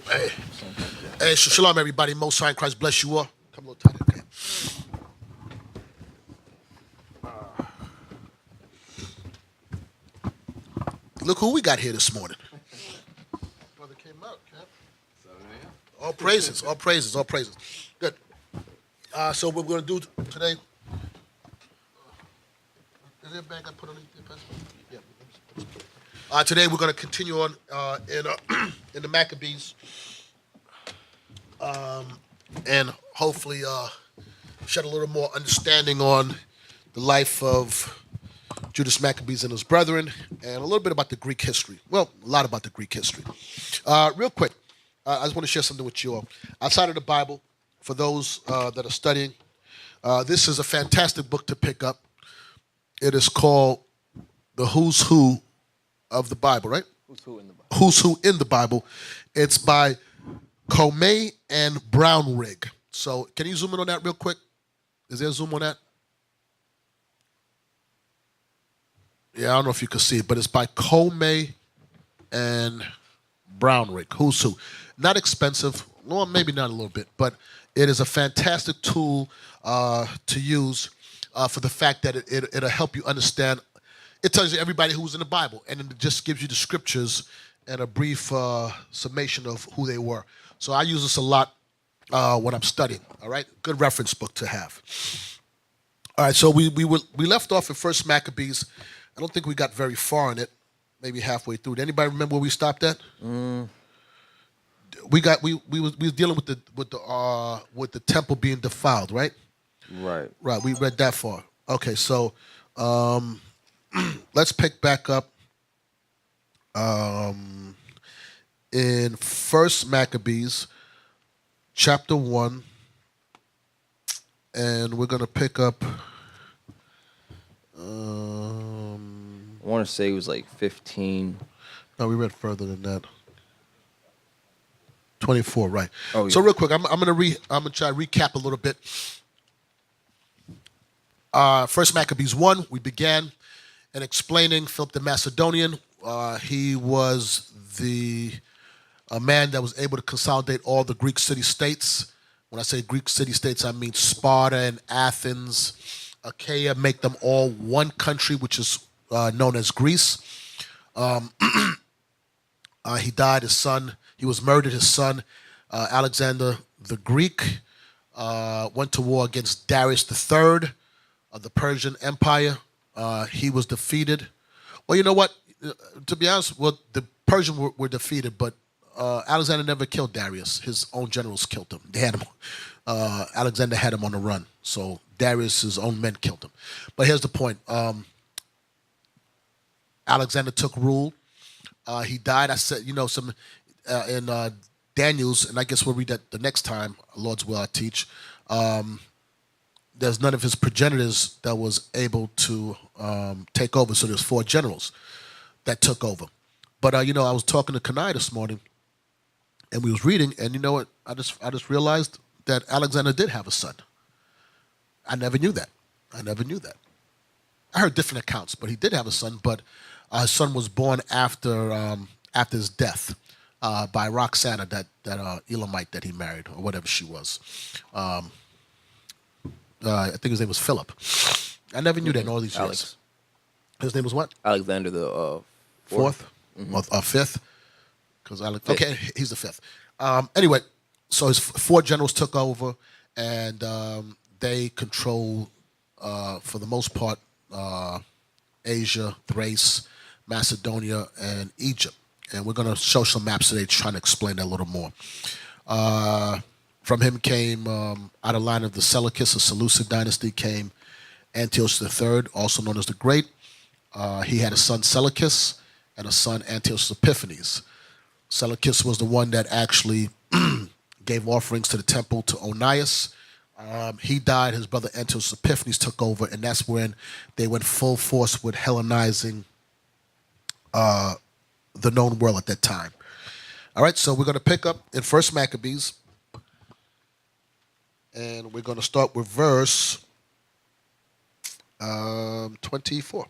Hey, hey, shalom, everybody. Most High in Christ bless you all. Come a little tighter, okay? Look who we got here this morning. Brother came out, Cap. All praises, all praises, all praises. Good. So what we're going to do today. Is there a bag I put on the pencil? Yeah. Today we're going to continue on in the Maccabees. And hopefully shed a little more understanding on the life of Judas Maccabees and his brethren, and a little bit about the Greek history. Well, a lot about the Greek history. Real quick, I just want to share something with you all. Outside of the Bible, for those that are studying, this is a fantastic book to pick up. It is called The Who's Who of the Bible, right? Who's Who in the Bible. Who's Who in the Bible. It's by Kani and Brownrigg. So can you zoom in on that real quick? Is there a zoom on that? Yeah, I don't know if you can see it, but it's by Kani and Brownrigg. Who's Who. Not expensive. Well, maybe not a little bit, but it is a fantastic tool to use for the fact that it'll help you understand. It tells you everybody who's in the Bible, and it just gives you the scriptures and a brief summation of who they were. So I use this a lot when I'm studying. All right, good reference book to have. All right, so we left off in First Maccabees. I don't think we got very far in it. Maybe halfway through. Did anybody remember where we stopped at? We was dealing with the temple being defiled, right? Right. Right. We read that far. Okay, so let's pick back up in First Maccabees, chapter 1, and we're gonna pick up. I want to say it was like 15. No, we read further than that. 24, right? Oh, yeah. So real quick, I'm gonna try to recap a little bit. First Maccabees 1, we began in explaining Philip the Macedonian. He was a man that was able to consolidate all the Greek city-states. When I say Greek city-states, I mean Sparta and Athens, Achaia, make them all one country, which is known as Greece. He died. He was murdered. His son, Alexander the Greek, went to war against Darius III of the Persian Empire. He was defeated. Well, you know what? To be honest, the Persians were defeated, but Alexander never killed Darius. His own generals killed him. They had him. Alexander had him on the run, so Darius's own men killed him. But here's the point. Alexander took rule. He died. I said, in Daniel's, and I guess we'll read that the next time, Lord's will I teach. There's none of his progenitors that was able to take over. So there's 4 generals that took over. But I was talking to Kani this morning, and we was reading, and you know what? I just realized that Alexander did have a son. I never knew that. I heard different accounts, but he did have a son. But his son was born after his death by Roxana, that Elamite that he married, or whatever she was. I think his name was Philip. I never knew that in all these years. His name was what? Alexander the fourth, or fifth, because okay, he's the fifth. Anyway, so his 4 generals took over, and they control, for the most part, Asia, Thrace, Macedonia, and Egypt. And we're going to show some maps today trying to explain that a little more. From him came, out of line of the Seleucus, the Seleucid dynasty, came Antiochus III, also known as the Great. He had a son, Seleucus, and a son, Antiochus Epiphanes. Seleucus was the one that actually gave offerings to the temple to Onias. He died. His brother Antiochus Epiphanes took over, and that's when they went full force with Hellenizing the known world at that time. All right, so we're going to pick up in First Maccabees, and we're going to start with verse 24.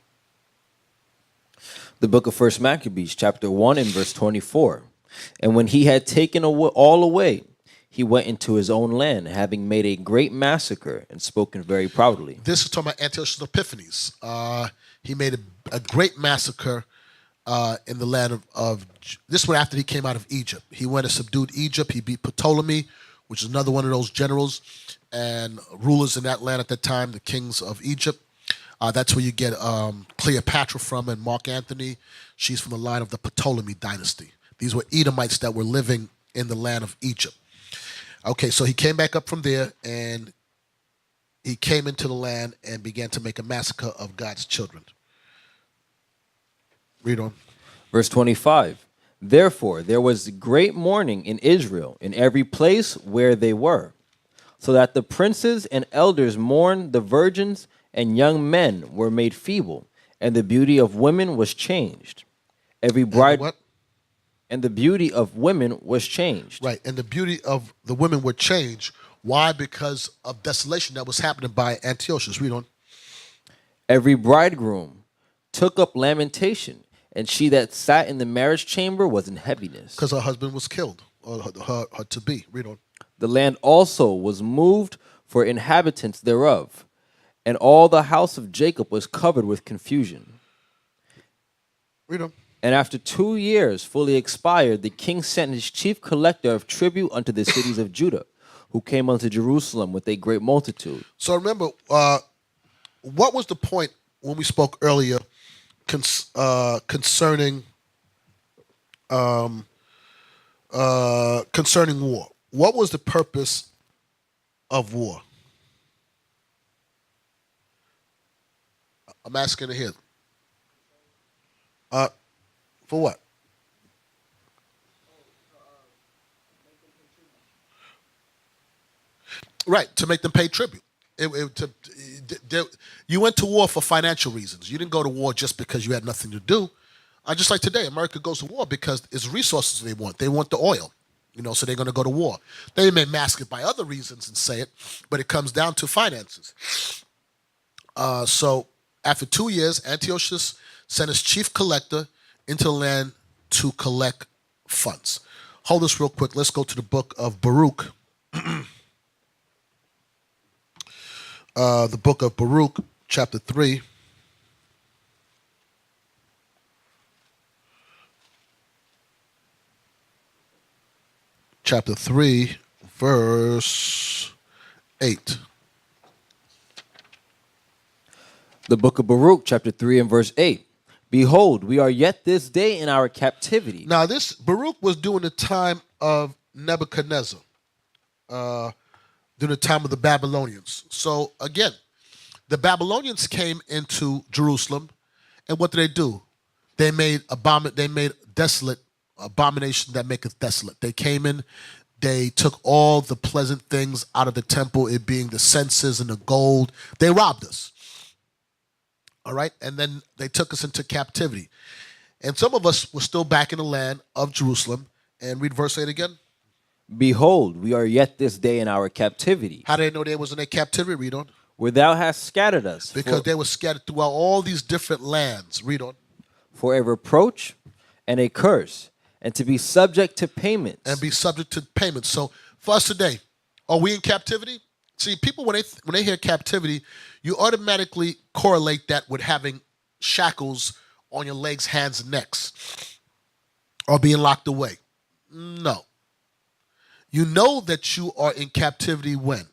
The book of First Maccabees, chapter 1 and verse 24. And when he had taken all away, he went into his own land, having made a great massacre and spoken very proudly. This is talking about Antiochus Epiphanes. He made a great massacre in the land of this one after he came out of Egypt. He went and subdued Egypt. He beat Ptolemy, which is another one of those generals and rulers in that land at the time, the kings of Egypt. That's where you get Cleopatra from and Mark Antony. She's from the line of the Ptolemy dynasty. These were Edomites that were living in the land of Egypt. Okay, so he came back up from there, and he came into the land and began to make a massacre of God's children. Read on. Verse 25. Therefore, there was great mourning in Israel in every place where they were, so that the princes and elders mourned, the virgins and young men were made feeble, and the beauty of women was changed. Every bride... what? And the beauty of women was changed. Right, and the beauty of the women were changed. Why? Because of desolation that was happening by Antiochus. Read on. Every bridegroom took up lamentation, and she that sat in the marriage chamber was in heaviness. Because her husband was killed, or her to-be. Read on. The land also was moved for inhabitants thereof, and all the house of Jacob was covered with confusion. Read on. And after 2 years fully expired, the king sent his chief collector of tribute unto the cities of Judah, who came unto Jerusalem with a great multitude. So remember, what was the point when we spoke earlier concerning war? What was the purpose of war? I'm asking it here. For what? Right, to make them pay tribute. You went to war for financial reasons. You didn't go to war just because you had nothing to do. Just like today, America goes to war because it's resources they want. They want the oil, so they're going to go to war. They may mask it by other reasons and say it, but it comes down to finances. So after 2 years, Antiochus sent his chief collector into the land to collect funds. Hold this real quick. Let's go to the book of Baruch. The book of Baruch, chapter 3. Chapter 3, verse 8. The book of Baruch, chapter 3 and verse 8. Behold, we are yet this day in our captivity. Now, this Baruch was during the time of Nebuchadnezzar, during the time of the Babylonians. So, again, the Babylonians came into Jerusalem, and what did they do? They made desolate, abomination that maketh desolate. They came in, they took all the pleasant things out of the temple, it being the censers and the gold. They robbed us. All right, and then they took us into captivity. And some of us were still back in the land of Jerusalem. And read verse 8 again. Behold, we are yet this day in our captivity. How did they know they was in their captivity? Read on. Where thou hast scattered us. Because they were scattered throughout all these different lands. Read on. For a reproach and a curse, and to be subject to payments. And be subject to payments. So for us today, are we in captivity? See, people, when they hear captivity, you automatically correlate that with having shackles on your legs, hands, and necks, or being locked away. No. You know that you are in captivity when?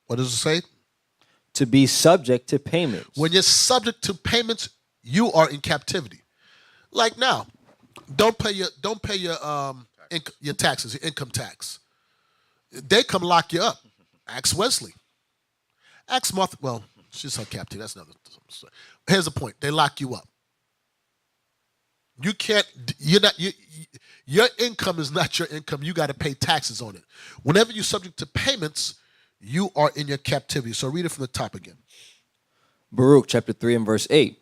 What does it say? To be subject to payments. When you're subject to payments, you are in captivity. Like now, don't pay your taxes, your income tax. They come lock you up. Ask Wesley. Ask Martha. Well, she's her captive. That's another story. Here's the point. They lock you up. You can't. You're not. Your income is not your income. You got to pay taxes on it. Whenever you're subject to payments, you are in your captivity. So read it from the top again. Baruch chapter 3 and verse 8.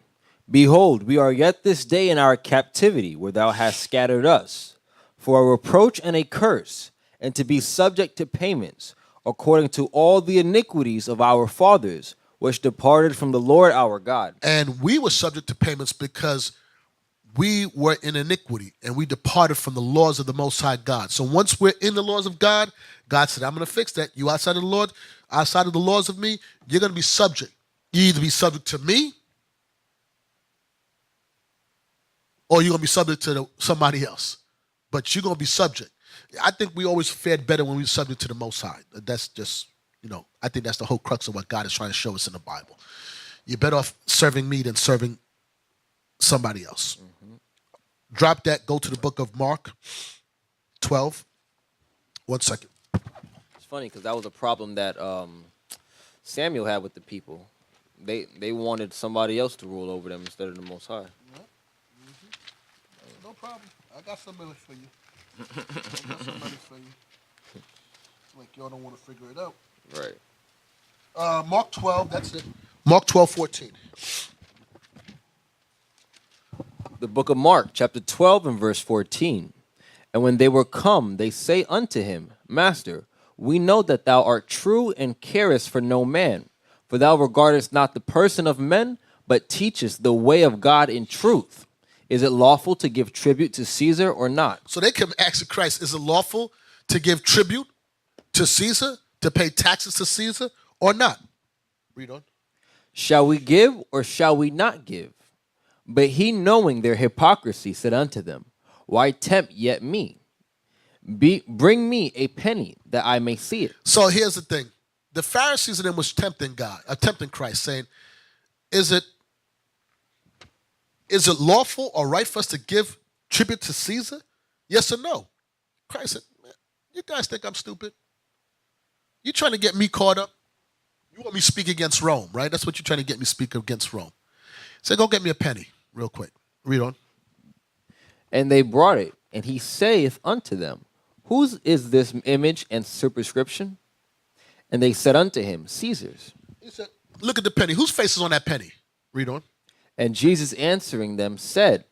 Behold, we are yet this day in our captivity, where thou hast scattered us, for a reproach and a curse, and to be subject to payments, according to all the iniquities of our fathers, which departed from the Lord our God. And we were subject to payments because we were in iniquity and we departed from the laws of the Most High God. So once we're in the laws of God, God said, I'm going to fix that. You outside of the Lord, outside of the laws of me, you're going to be subject. You either be subject to me or you're going to be subject to somebody else. But you're going to be subject. I think we always fared better when we were subject to the Most High. That's just, I think that's the whole crux of what God is trying to show us in the Bible. You're better off serving me than serving somebody else. Mm-hmm. Drop that. Go to the book of Mark 12. 1 second. It's funny because that was a problem that Samuel had with the people. They wanted somebody else to rule over them instead of the Most High. Yeah. Mm-hmm. No problem. I got somebody for you. It's like y'all don't want to figure it out. Right. Mark 12. That's it. Mark 12:14. The book of Mark, chapter 12 and verse 14. And when they were come, they say unto him, Master, we know that thou art true and carest for no man, for thou regardest not the person of men, but teachest the way of God in truth. Is it lawful to give tribute to Caesar or not? So they can ask Christ, is it lawful to give tribute to Caesar, to pay taxes to Caesar, or not? Read on. Shall we give or shall we not give? But he, knowing their hypocrisy, said unto them, Why tempt yet me? Bring me a penny that I may see it. So here's the thing. The Pharisees and them was tempting Christ, saying, Is it lawful or right for us to give tribute to Caesar? Yes or no? Christ said, man, you guys think I'm stupid? You trying to get me caught up? You want me to speak against Rome, right? That's what you're trying to get me to speak against Rome. Say, go get me a penny real quick. Read on. And they brought it, and he saith unto them, Whose is this image and superscription? And they said unto him, Caesar's. He said, look at the penny. Whose face is on that penny? Read on. And Jesus answering them said,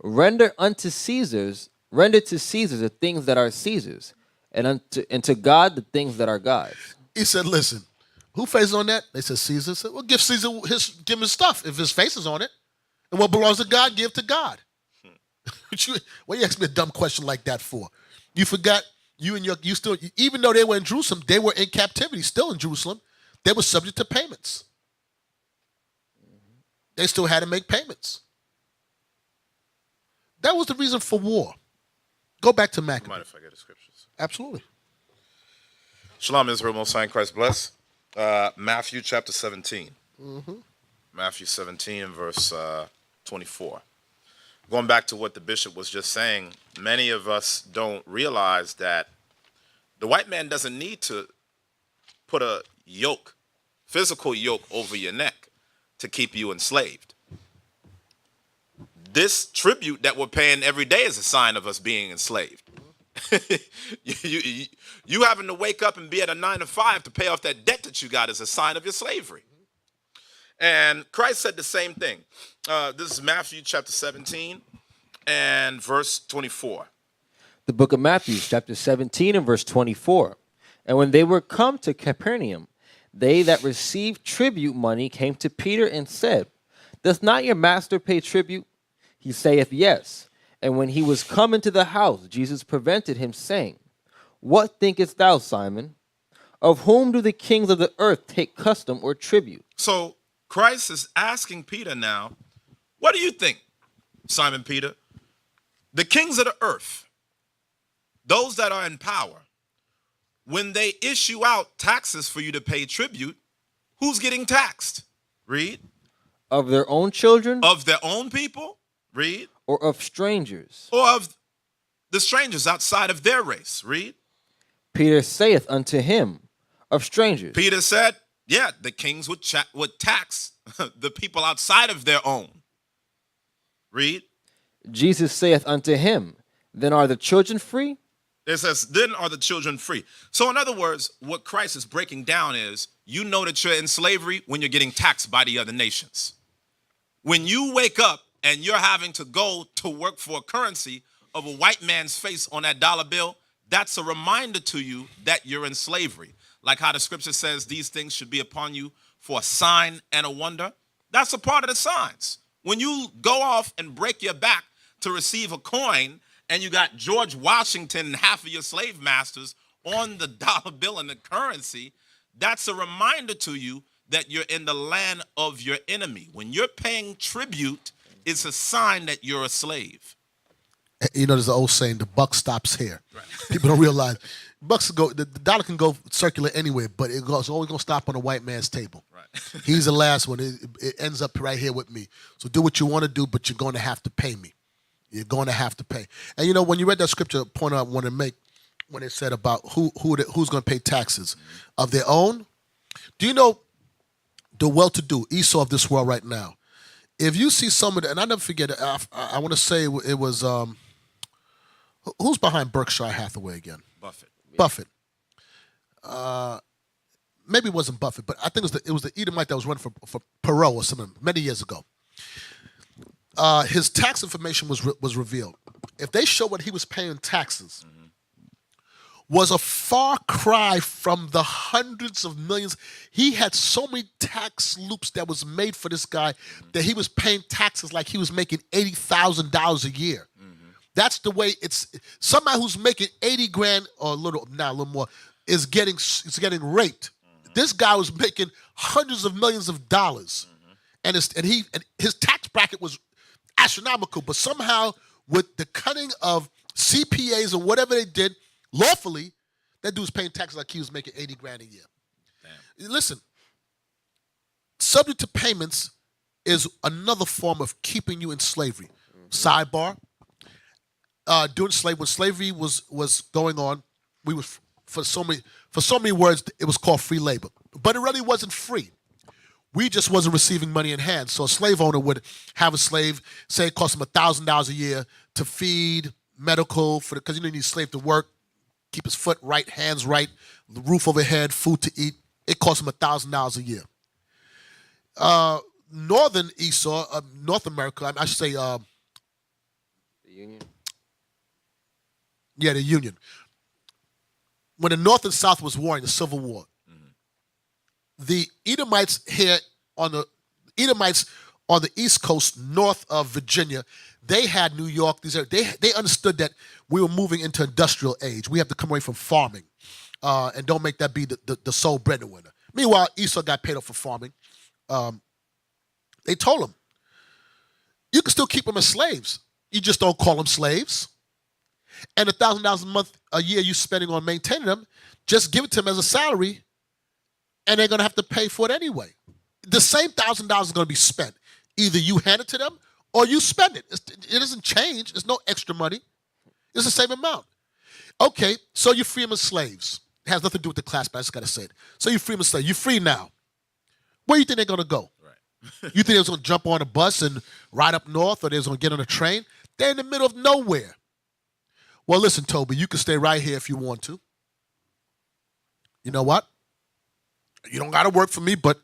Render to Caesar the things that are Caesar's, and to God the things that are God's. He said, listen, who face is on that? They said Caesar. He said, well, give Caesar give him his stuff if his face is on it. And what belongs to God, give to God. What you ask me a dumb question like that for? You forgot you still, even though they were in Jerusalem, they were in captivity, still in Jerusalem. They were subject to payments. They still had to make payments. That was the reason for war. Go back to Maccabees. Mind if I get the scriptures? Absolutely. Shalom, Israel, Most High, Christ bless. Matthew chapter 17. Mm-hmm. Matthew 17 and verse 24. Going back to what the bishop was just saying, many of us don't realize that the white man doesn't need to put a yoke, physical yoke over your neck to keep you enslaved. This tribute that we're paying every day is a sign of us being enslaved. you having to wake up and be at a 9 to 5 to pay off that debt that you got is a sign of your slavery. And Christ said the same thing. This is Matthew chapter 17 and verse 24. The book of Matthew chapter 17 and verse 24. And when they were come to Capernaum, they that received tribute money came to Peter and said, Doth not your master pay tribute? He saith, Yes. And when he was come into the house, Jesus prevented him, saying, What thinkest thou, Simon? Of whom do the kings of the earth take custom or tribute? So Christ is asking Peter now, what do you think, Simon Peter? The kings of the earth, those that are in power, when they issue out taxes for you to pay tribute, who's getting taxed? Read. Of their own children? Of their own people? Read. Or of strangers? Or of the strangers outside of their race? Read. Peter saith unto him, Of strangers. Peter said, yeah, the kings would tax the people outside of their own. Read. Jesus saith unto him, Then are the children free? It says, then are the children free. So in other words, what Christ is breaking down is, you know that you're in slavery when you're getting taxed by the other nations. When you wake up and you're having to go to work for a currency of a white man's face on that dollar bill, that's a reminder to you that you're in slavery. Like how the scripture says these things should be upon you for a sign and a wonder. That's a part of the signs. When you go off and break your back to receive a coin, and you got George Washington and half of your slave masters on the dollar bill and the currency, that's a reminder to you that you're in the land of your enemy. When you're paying tribute, it's a sign that you're a slave. You know, there's an old saying, the buck stops here. Right. People don't realize the dollar can go circular anywhere, but it's always going to stop on a white man's table. Right. He's the last one. It ends up right here with me. So do what you want to do, but you're going to have to pay me. You're going to have to pay. And, you know, when you read that scripture, point I want to make, when it said about who's going to pay taxes of their own, do you know the well-to-do, Esau of this world right now, if you see some of the, and I never forget it, I want to say it was, who's behind Berkshire Hathaway again? Buffett. Yeah. Buffett. Maybe it wasn't Buffett, but I think it was the Edomite that was running for Perot or something many years ago. His tax information was revealed. If they show what he was paying taxes, was a far cry from the hundreds of millions. He had so many tax loops that was made for this guy that he was paying taxes like he was making $80,000 a year. That's the way it's. Somebody who's making 80 grand or a little more is getting raped. This guy was making hundreds of millions of dollars, and his tax bracket was astronomical. But somehow, with the cunning of CPAs or whatever they did lawfully, that dude was paying taxes like he was making 80 grand a year. Damn. Listen, subject to payments is another form of keeping you in slavery. Sidebar. During when slavery was going on, we was for so many words it was called free labor, but it really wasn't free. We just wasn't receiving money in hand. So a slave owner would have a slave, say it cost him $1,000 a year to feed, medical, because you need a slave to work, keep his foot right, hands right, the roof overhead, food to eat. It cost him $1,000 a year. Northern Esau, North America, I should say. The Union. Yeah, the Union. When the North and South was warring, the Civil War, the Edomites on the East Coast, north of Virginia, they had New York. They understood that we were moving into industrial age. We have to come away from farming, and don't make that be the sole breadwinner. Meanwhile, Esau got paid off for farming. They told him, you can still keep them as slaves. You just don't call them slaves. And $1,000 a year you spending on maintaining them, just give it to them as a salary, and they're going to have to pay for it anyway. The same $1,000 is going to be spent. Either you hand it to them or you spend it. It doesn't change. There's no extra money. It's the same amount. Okay, so you free them as slaves. It has nothing to do with the class, but I just got to say it. So you free them as slaves. You're free now. Where do you think they're going to go? Right. You think they're going to jump on a bus and ride up north, or they're going to get on a train? They're in the middle of nowhere. Well, listen, Toby, you can stay right here if you want to. You know what? You don't got to work for me, but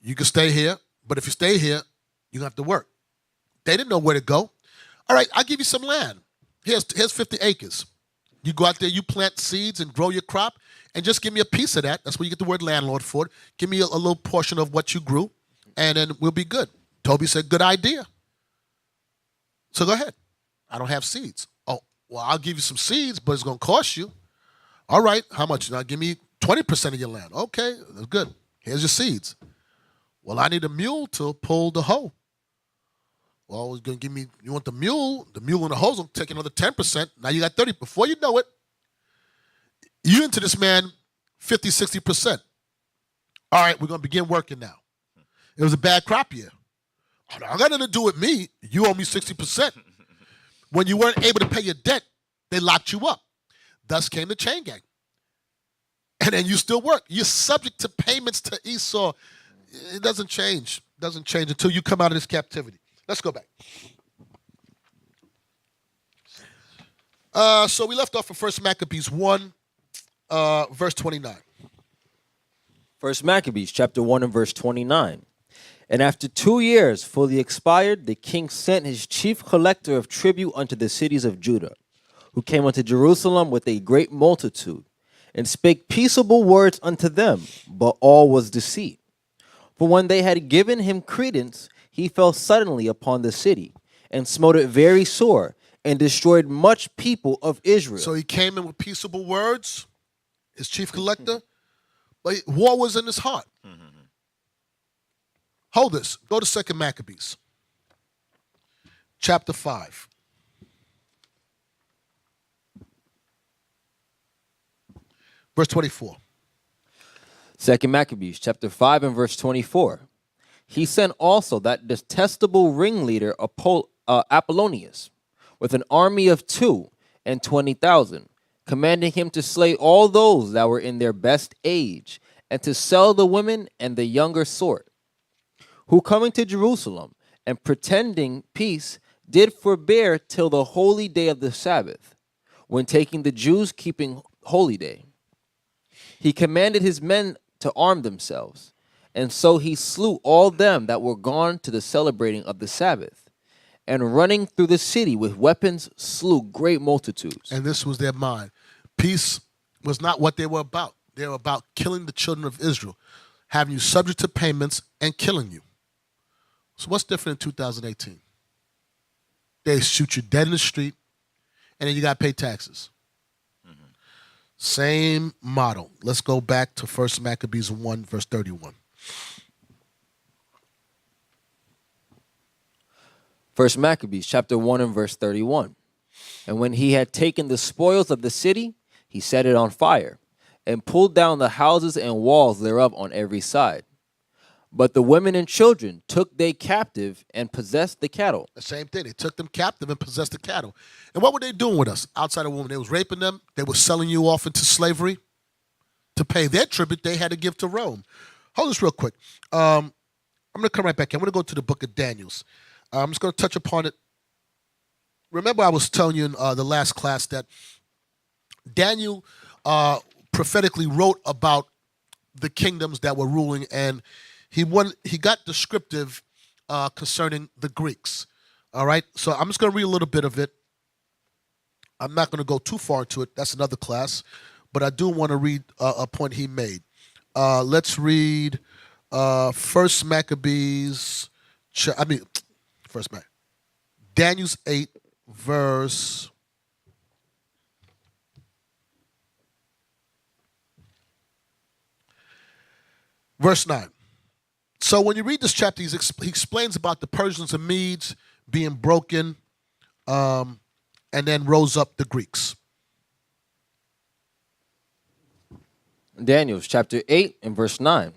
you can stay here. But if you stay here, you have to work. They didn't know where to go. All right, I'll give you some land. Here's 50 acres. You go out there, you plant seeds and grow your crop, and just give me a piece of that. That's where you get the word landlord for it. Give me a little portion of what you grew, and then we'll be good. Toby said, good idea. So go ahead. I don't have seeds. Oh, well, I'll give you some seeds, but it's going to cost you. All right, how much? Now give me 20% of your land. Okay, that's good. Here's your seeds. Well, I need a mule to pull the hoe. Well, it's going to give me, you want the mule and the hoes will take another 10%. Now you got 30. Before you know it, you into this man 50, 60%. All right, we're going to begin working now. It was a bad crop year. Oh, I got nothing to do with me. You owe me 60%. When you weren't able to pay your debt, they locked you up. Thus came the chain gang. And then you still work. You're subject to payments to Esau. It doesn't change. It doesn't change until you come out of this captivity. Let's go back. So we left off of 1 Maccabees 1, verse 29. 1 Maccabees chapter 1 and verse 29. And after 2 years fully expired, the king sent his chief collector of tribute unto the cities of Judah, who came unto Jerusalem with a great multitude, and spake peaceable words unto them, but all was deceit. For when they had given him credence, he fell suddenly upon the city, and smote it very sore, and destroyed much people of Israel. So he came in with peaceable words, his chief collector, but war was in his heart. Hold this. Go to 2 Maccabees, chapter 5. Verse 24. 2 Maccabees chapter 5 and verse 24. He sent also that detestable ringleader Apollonius with an army of 22,000, commanding him to slay all those that were in their best age, and to sell the women and the younger sort, who coming to Jerusalem and pretending peace did forbear till the holy day of the Sabbath, when taking the Jews keeping holy day. He commanded his men to arm themselves, and so he slew all them that were gone to the celebrating of the Sabbath, and running through the city with weapons slew great multitudes. And this was their mind. Peace was not what they were about. They were about killing the children of Israel, having you subject to payments and killing you. So what's different in 2018? They shoot you dead in the street, and then you got to pay taxes. Same model. Let's go back to 1 Maccabees 1, verse 31. 1 Maccabees chapter 1 and verse 31. And when he had taken the spoils of the city, he set it on fire, and pulled down the houses and walls thereof on every side. But the women and children took they captive and possessed the cattle. The same thing. They took them captive and possessed the cattle. And what were they doing with us outside of women? They was raping them. They were selling you off into slavery to pay their tribute they had to give to Rome. Hold this real quick. I'm going to come right back. I'm going to go to the book of Daniels. I'm just going to touch upon it. Remember I was telling you in the last class that Daniel prophetically wrote about the kingdoms that were ruling, and he got descriptive concerning the Greeks. All right, so I'm just going to read a little bit of it. I'm not going to go too far into it. That's another class, but I do want to read a point he made. Let's read 1 Maccabees. Daniel's 8 verse. Verse 9. So when you read this chapter, he explains about the Persians and Medes being broken, and then rose up the Greeks. Daniel chapter 8 and verse 9.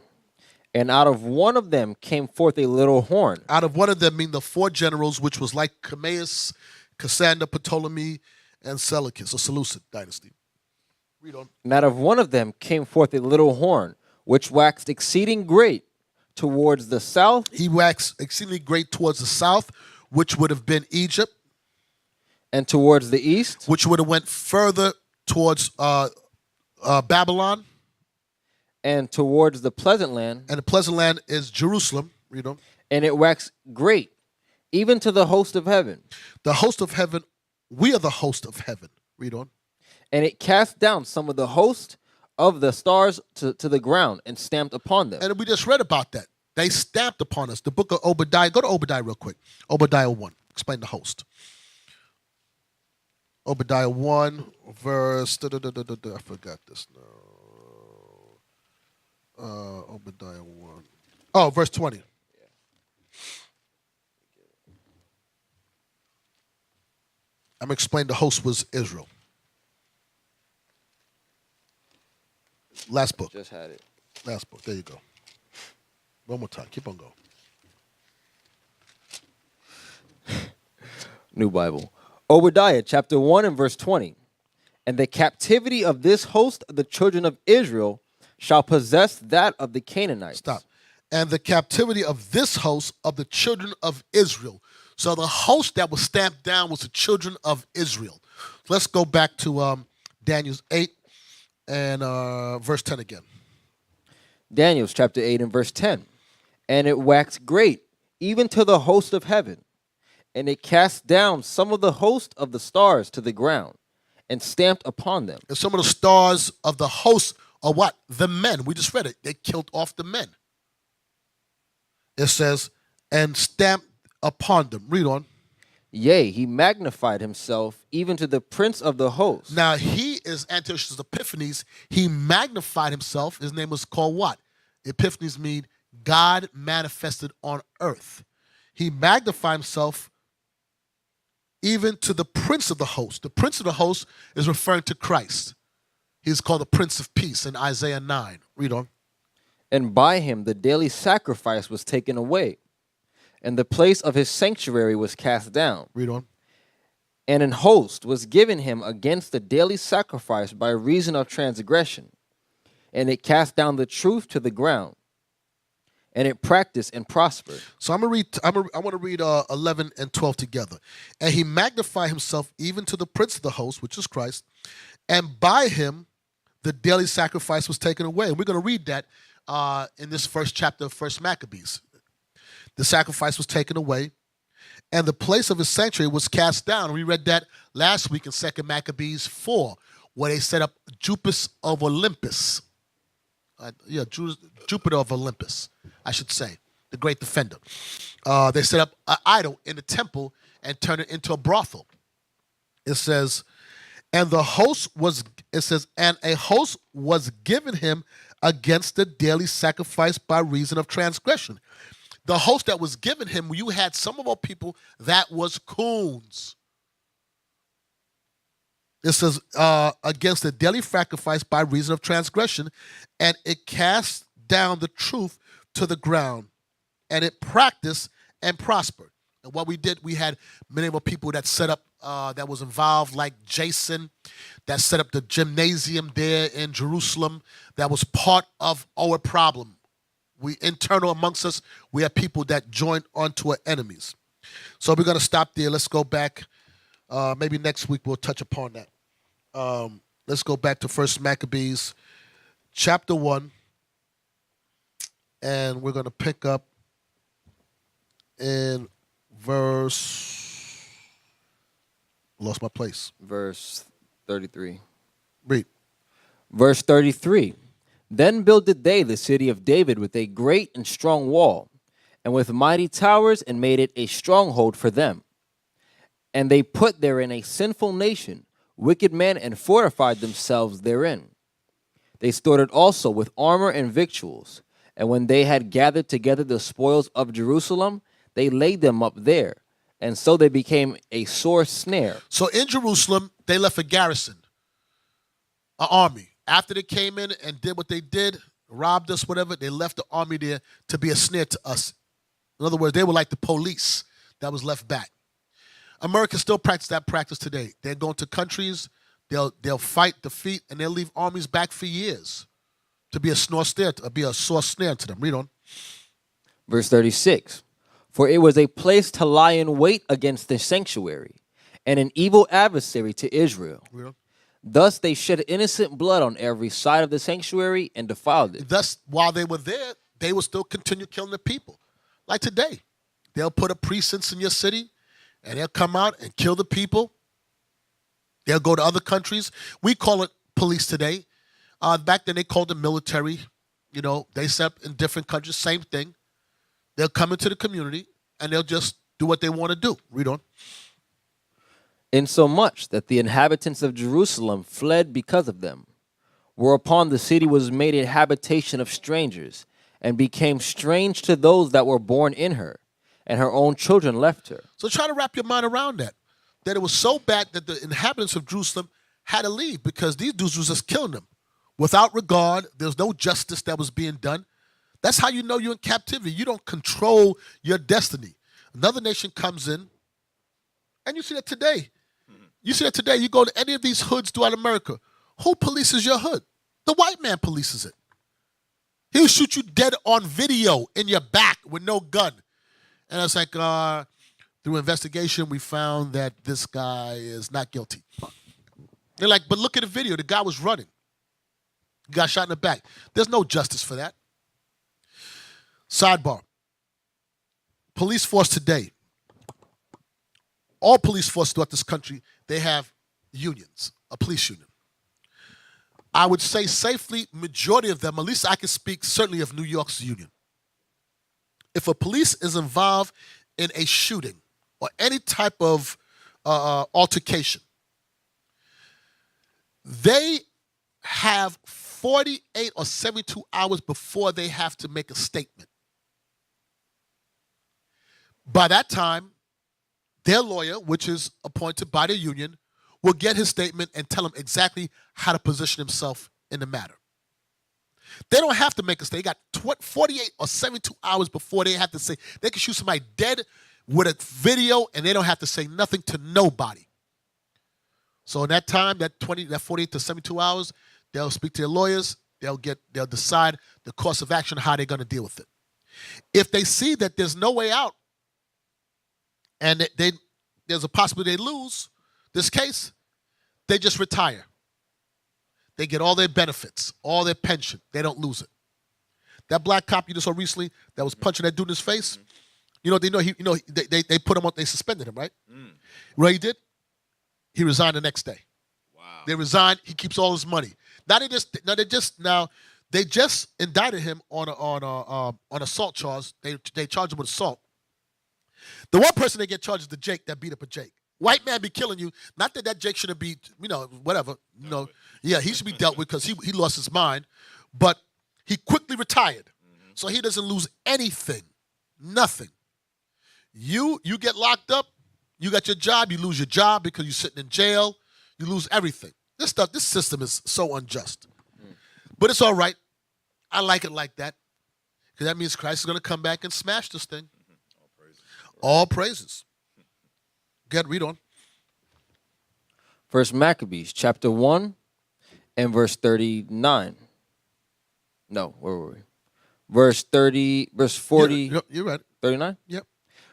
And out of one of them came forth a little horn. Out of one of them, mean the four generals, which was like Timaeus, Cassander, Ptolemy, and Seleucus, or Seleucid dynasty. Read on. And out of one of them came forth a little horn, which waxed exceeding great towards the south. He waxed exceedingly great towards the south, which would have been Egypt. And towards the east. Which would have went further towards Babylon. And towards the pleasant land. And the pleasant land is Jerusalem. Read on. And it waxed great, even to the host of heaven. The host of heaven, we are the host of heaven. Read on. And it cast down some of the host of the stars to the ground and stamped upon them. And we just read about that. They stamped upon us. The book of Obadiah. Go to Obadiah real quick. Obadiah 1. Explain the host. Obadiah 1, verse. I forgot this now. Obadiah 1. Oh, verse 20. I'm going to explain the host was Israel. Last book. Just had it. Last book. There you go. One more time. Keep on going. New Bible. Obadiah chapter 1 and verse 20. And the captivity of this host of the children of Israel shall possess that of the Canaanites. Stop. And the captivity of this host of the children of Israel. So the host that was stamped down was the children of Israel. Let's go back to Daniel's 8 and verse 10 again. Daniel chapter 8 and verse 10. And it waxed great, even to the host of heaven. And it cast down some of the host of the stars to the ground and stamped upon them. And some of the stars of the host are what? The men. We just read it. They killed off the men. It says, and stamped upon them. Read on. Yea, he magnified himself even to the prince of the host. Now, he is Antiochus Epiphanes. He magnified himself. His name was called what? Epiphanes mean God manifested on earth. He magnified himself even to the prince of the host. The prince of the host is referring to Christ. He's called the Prince of Peace in Isaiah 9. Read on. And by him the daily sacrifice was taken away, and the place of his sanctuary was cast down. Read on. And an host was given him against the daily sacrifice by reason of transgression, and it cast down the truth to the ground, and it practiced and prospered. So I want to read 11 and 12 together. And he magnified himself even to the prince of the host, which is Christ, and by him the daily sacrifice was taken away. And we're going to read that in this first chapter of First Maccabees. The sacrifice was taken away, and the place of his sanctuary was cast down. We read that last week in 2 Maccabees 4, where they set up Jupiter of Olympus. Jupiter of Olympus, I should say, the great defender. They set up an idol in the temple and turned it into a brothel. It says, and a host was given him against the daily sacrifice by reason of transgression. The host that was given him, you had some of our people that was coons. It says, against the daily sacrifice by reason of transgression, and it cast down the truth to the ground, and it practiced and prospered. And what we did, we had many of our people that set up, that was involved, like Jason, that set up the gymnasium there in Jerusalem. That was part of our problem. We internal amongst us, we have people that joined onto our enemies. So we're going to stop there. Let's go back. Maybe next week we'll touch upon that. Let's go back to First Maccabees, chapter 1, and we're going to pick up in lost my place. Verse 33. Read. Verse 33. Then builded they the city of David with a great and strong wall, and with mighty towers, and made it a stronghold for them. And they put therein a sinful nation, wicked men, and fortified themselves therein. They stored it also with armor and victuals. And when they had gathered together the spoils of Jerusalem, they laid them up there. And so they became a sore snare. So in Jerusalem, they left a garrison, an army. After they came in and did what they did, robbed us, whatever, they left the army there to be a snare to us. In other words, they were like the police that was left back. Americans still practice that practice today. They're going to countries, they'll fight, defeat, and they'll leave armies back for years to be a sore snare to them. Read on. Verse 36. For it was a place to lie in wait against the sanctuary, and an evil adversary to Israel. Read on. Thus they shed innocent blood on every side of the sanctuary and defiled it. Thus, while they were there, they will still continue killing the people. Like today, they'll put a precinct in your city, and they'll come out and kill the people. They'll go to other countries. We call it police today. Back then, they called it military. You know, they set up in different countries, same thing. They'll come into the community, and they'll just do what they want to do. Read on. Insomuch that the inhabitants of Jerusalem fled because of them, whereupon the city was made a habitation of strangers, and became strange to those that were born in her, and her own children left her. So try to wrap your mind around that it was so bad that the inhabitants of Jerusalem had to leave because these dudes was just killing them. Without regard, there's no justice that was being done. That's how you know you're in captivity. You don't control your destiny. Another nation comes in, and you see that today. You see that today. You go to any of these hoods throughout America. Who polices your hood? The white man polices it. He'll shoot you dead on video in your back with no gun. And it's like, through investigation, we found that this guy is not guilty. They're like, but look at the video. The guy was running. He got shot in the back. There's no justice for that. Sidebar. Police force today. All police forces throughout this country, they have unions, a police union. I would say safely, majority of them, at least I can speak certainly of New York's union. If a police is involved in a shooting, or any type of altercation, they have 48 or 72 hours before they have to make a statement. By that time, their lawyer, which is appointed by the union, will get his statement and tell him exactly how to position himself in the matter. They don't have to make a statement. They got 48 or 72 hours before they have to say. They can shoot somebody dead with a video, and they don't have to say nothing to nobody. So in that time, that 48 to 72 hours, they'll speak to their lawyers. They'll decide the course of action, how they're going to deal with it. If they see that there's no way out, and there's a possibility they lose this case, they just retire. They get all their benefits, all their pension. They don't lose it. That black cop you just saw recently that was punching that dude in his face, they put him on, they suspended him, right? What he did? He resigned the next day. Wow. They resigned. He keeps all his money. They just indicted him on assault charge. They charged him with assault. The one person they get charged is the Jake that beat up a Jake. White man be killing you. Not that Jake shouldn't be, whatever. Yeah, he should be dealt with because he lost his mind. But he quickly retired. Mm-hmm. So he doesn't lose anything. Nothing. You get locked up, you got your job, you lose your job because you're sitting in jail. You lose everything. This system is so unjust. But it's all right. I like it like that. Because that means Christ is going to come back and smash this thing. All praises. Read on. First Maccabees, chapter 1 and verse 39. No, where were we? Verse 40. Yeah, you're right. 39? Yep.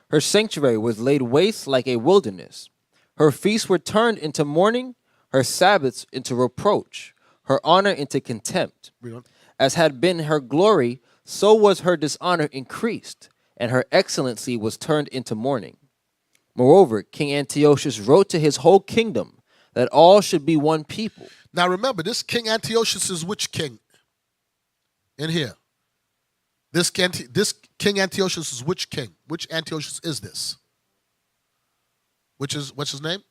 Her sanctuary was laid waste like a wilderness. Her feasts were turned into mourning, her Sabbaths into reproach, her honor into contempt. Read on. As had been her glory, so was her dishonor increased, and her excellency was turned into mourning. Moreover, King Antiochus wrote to his whole kingdom that all should be one people. Now remember, this King Antiochus is which king? In here. This King Antiochus is which king? Which Antiochus is this? What's his name?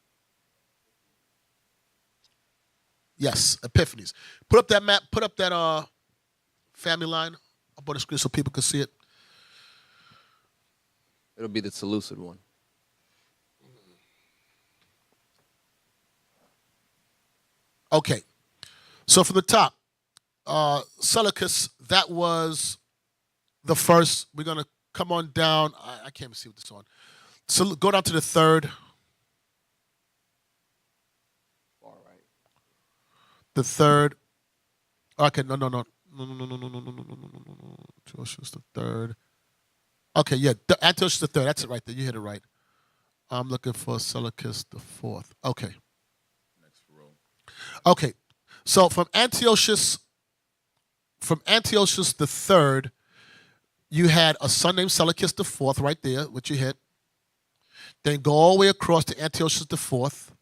Yes, Epiphanes. Put up that map, put up that family line up on the screen so people can see it. It'll be the Seleucid one. Okay. So from the top, Seleucus, that was the first. We're going to come on down. I can't even see what this is on. So go down to the third. All right. The third. Okay, no. Antiochus the third. Okay, yeah, Antiochus the third. That's it right there. You hit it right. I'm looking for Seleucus the fourth. Okay. Next row. Okay, so from Antiochus the third, you had a son named Seleucus the fourth right there, which you hit. Then go all the way across to Antiochus the fourth,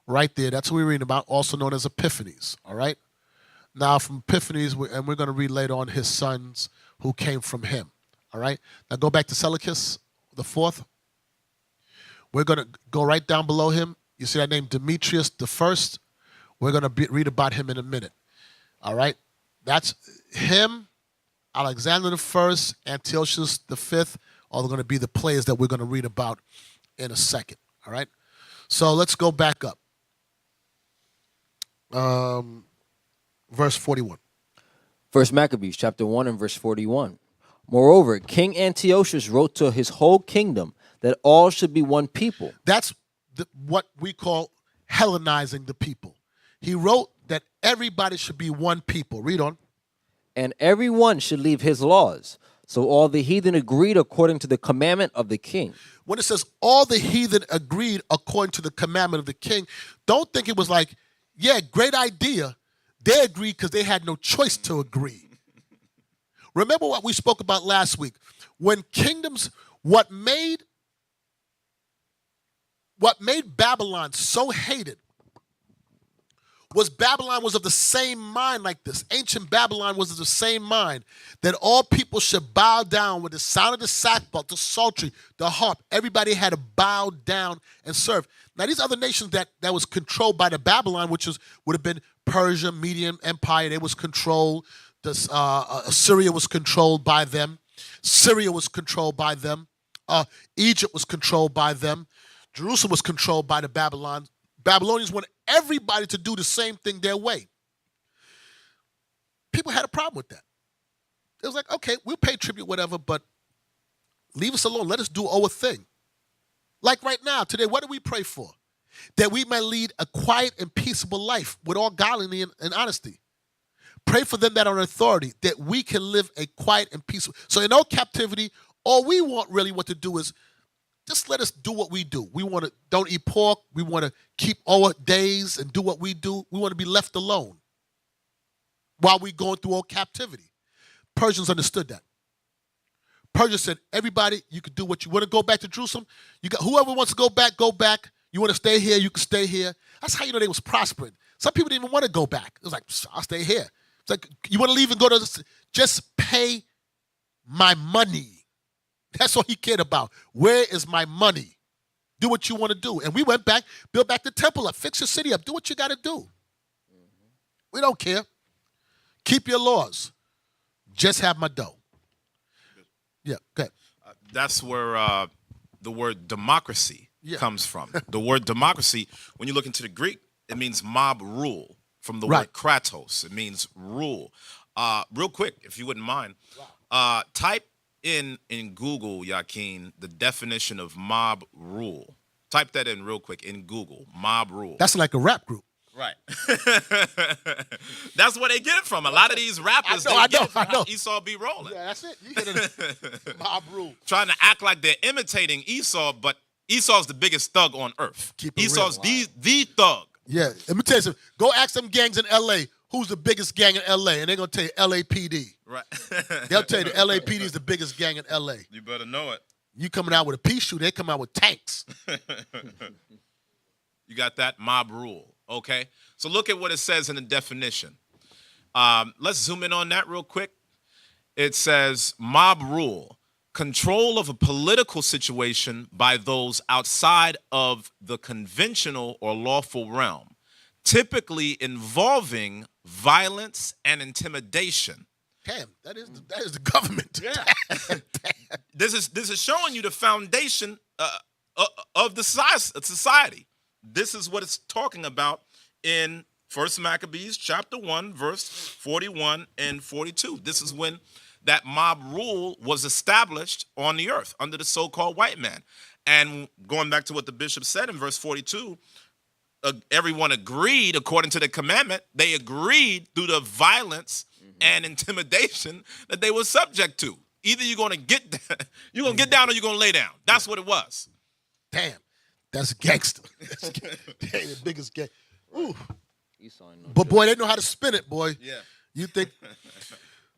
right there. That's what we're reading about, also known as Epiphanes. All right. Now from Epiphanes, and we're going to read later on his sons who came from him. All right. Now go back to Seleucus the fourth. We're going to go right down below him. You see that name, Demetrius the first. We're going to read about him in a minute. All right. That's him, Alexander the first, Antiochus the fifth, are going to be the players that we're going to read about in a second. All right. So let's go back up. Verse 41. First Maccabees, chapter 1 and verse 41. Moreover, King Antiochus wrote to his whole kingdom that all should be one people. That's what we call Hellenizing the people. He wrote that everybody should be one people. Read on. And every one should leave his laws. So all the heathen agreed according to the commandment of the king. When it says all the heathen agreed according to the commandment of the king, don't think it was like, yeah, great idea. They agreed because they had no choice to agree. Remember what we spoke about last week. When kingdoms, what made Babylon so hated Babylon was of the same mind like this. Ancient Babylon was of the same mind that all people should bow down with the sound of the sackbut, the psaltery, the harp. Everybody had to bow down and serve. Now, these other nations that was controlled by the Babylon, which would have been Persia, Median Empire, they was controlled. Assyria was controlled by them. Syria was controlled by them. Egypt was controlled by them. Jerusalem was controlled by the Babylons. Babylonians wanted everybody to do the same thing their way. People had a problem with that. It was like, okay, we'll pay tribute, whatever, but leave us alone. Let us do our thing. Like right now, today, what do we pray for? That we may lead a quiet and peaceable life with all godliness and honesty. Pray for them that are in authority, that we can live a quiet and peaceful. So in all captivity, all we want really what to do is just let us do what we do. We want to don't eat pork. We want to keep our days and do what we do. We want to be left alone while we're going through all captivity. Persians understood that. Persia said, everybody, you can do what you want to go back to Jerusalem. You got whoever wants to go back, go back. You want to stay here, you can stay here. That's how you know they was prospering. Some people didn't even want to go back. It was like, I'll stay here. It's like, you want to leave and go to, just pay my money. That's all he cared about. Where is my money? Do what you want to do. And we went back, built back the temple up, fix your city up, do what you got to do. We don't care. Keep your laws. Just have my dough. Yeah, go ahead. That's where the word democracy comes from. The word democracy, when you look into the Greek, it means mob rule. From the word kratos, it means rule. Real quick, if you wouldn't mind, type in Google, Yakin, the definition of mob rule. Type that in real quick in Google, mob rule. That's like a rap group. Right. That's where they get it from. A lot of these rappers, I know. Esau be rolling. Yeah, that's it. You get it. Mob rule. Trying to act like they're imitating Esau, but Esau's the biggest thug on earth. Esau's the thug. Yeah, let me tell you something. Go ask some gangs in L.A. who's the biggest gang in L.A., and they're going to tell you LAPD. Right. They'll tell you the LAPD is the biggest gang in L.A. You better know it. You coming out with a pea shooter, they come out with tanks. You got that? Mob rule. Okay? So look at what it says in the definition. Let's zoom in on that real quick. It says mob rule, control of a political situation by those outside of the conventional or lawful realm, typically involving violence and intimidation. Damn, that is the government. Yeah. This is showing you the foundation of the society. This is what it's talking about in 1 Maccabees chapter 1, verse 41 and 42. This is when that mob rule was established on the earth under the so-called white man. And going back to what the bishop said in verse 42, everyone agreed, according to the commandment, they agreed through the violence and intimidation that they were subject to. Either you're going to get down or you're going to lay down. That's what it was. Damn, that's gangster. That's the biggest gang. Ooh. But boy, they know how to spin it, boy. Yeah. You think?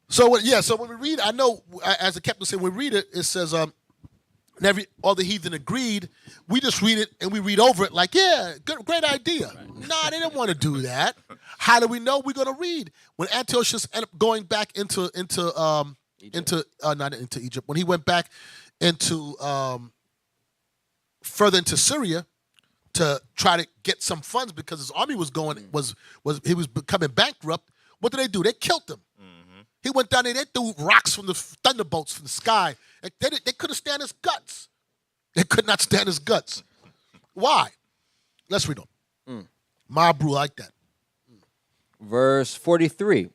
So when we read, I know as the captain said, when we read it, it says, all the heathen agreed. We just read it and we read over it like, yeah, great idea. Right. Nah, they didn't want to do that. How do we know we're going to read? When Antiochus ended up going back into not into Egypt, when he went back into further into Syria to try to get some funds because his army was he was becoming bankrupt. What did? They killed him. Mm-hmm. He went down there. They threw rocks from the thunderbolts from the sky. They couldn't stand his guts. They could not stand his guts. Why? Let's read on. Mob rule like that. Verse 43.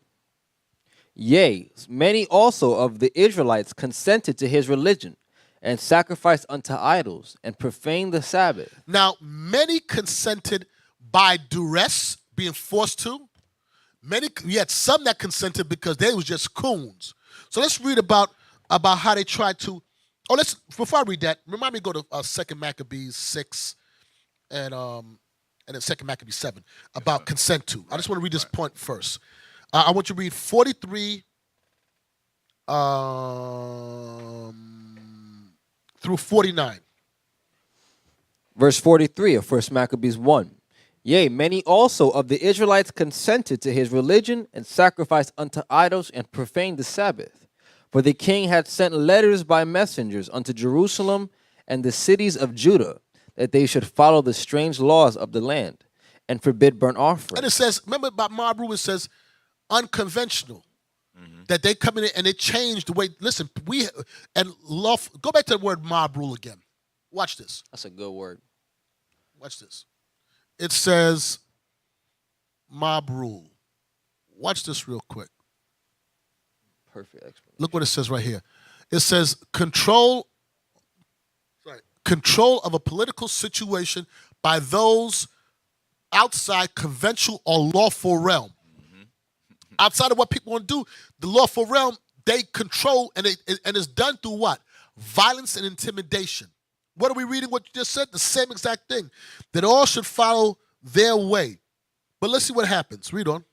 Yea, many also of the Israelites consented to his religion, and sacrificed unto idols, and profaned the Sabbath. Now, many consented by duress, being forced to. We had some that consented because they was just coons. So let's read about how they tried to. Before I read that, remind me to go to 2 Maccabees 6 and then 2 Maccabees 7 about consent to. I just want to read this point first. I want you to read 43 through 49. Verse 43 of 1 Maccabees 1. Yea, many also of the Israelites consented to his religion and sacrificed unto idols and profaned the Sabbath. For the king had sent letters by messengers unto Jerusalem and the cities of Judah, that they should follow the strange laws of the land and forbid burnt offerings. And it says, remember about Mabru, it says unconventional. That they come in and they change the way. Listen, go back to the word mob rule again. Watch this. That's a good word. Watch this. It says mob rule. Watch this real quick. Perfect explanation. Look what it says right here. It says control of a political situation by those outside conventional or lawful realm. Outside of what people want to do, the lawful realm, they control, and it's done through what? Violence and intimidation. What are we reading? What you just said? The same exact thing. That all should follow their way. But let's see what happens. Read on.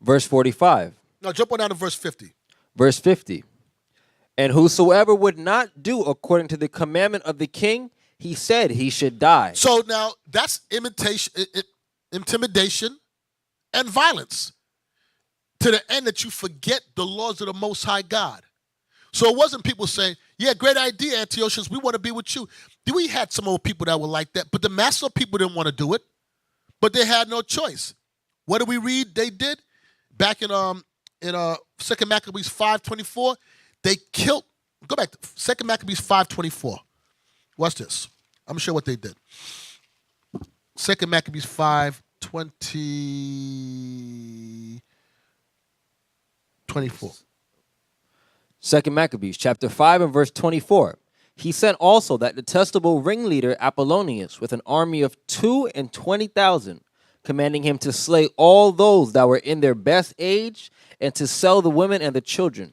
Verse 45. Now jump on down to verse 50. Verse 50. And whosoever would not do according to the commandment of the king, he said he should die. So now that's intimidation and violence, to the end that you forget the laws of the Most High God. So it wasn't people saying, yeah, great idea, Antiochus, we want to be with you. We had some old people that were like that, but the mass of people didn't want to do it, but they had no choice. What do we read they did? Back in 2 Maccabees 5:24, they killed, go back to 2 Maccabees 5:24. Watch this. I'm going to show what they did. 2 Maccabees 5:24. 2 Maccabees chapter 5 and verse 24. He sent also that detestable ringleader Apollonius with an army of 22,000, commanding him to slay all those that were in their best age and to sell the women and the children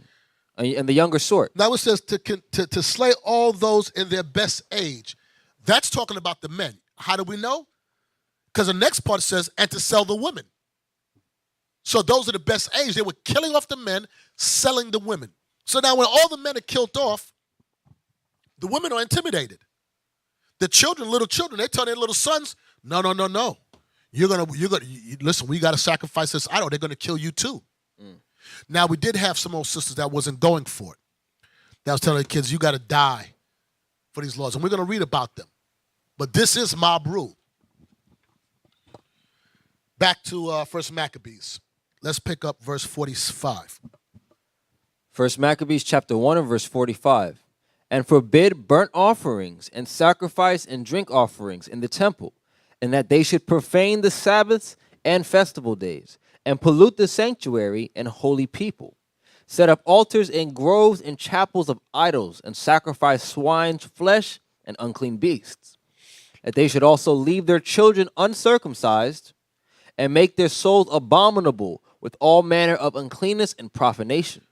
and the younger sort. Now it says to slay all those in their best age. That's talking about the men. How do we know? Because the next part says, and to sell the women. So those are the best age. They were killing off the men, selling the women. So now when all the men are killed off, the women are intimidated. The children, little children, they tell their little sons, no. You're gonna listen, we gotta sacrifice this idol. They're gonna kill you too. Now we did have some old sisters that wasn't going for it. That was telling the kids, you gotta die for these laws. And we're gonna read about them. But this is mob rule. Back to 1 Maccabees. Let's pick up verse 45. 1 Maccabees chapter 1 and verse 45. And forbid burnt offerings and sacrifice and drink offerings in the temple, and that they should profane the Sabbaths and festival days, and pollute the sanctuary and holy people. Set up altars and groves and chapels of idols, and sacrifice swine's flesh and unclean beasts. That they should also leave their children uncircumcised, and make their souls abominable with all manner of uncleanness and profanation.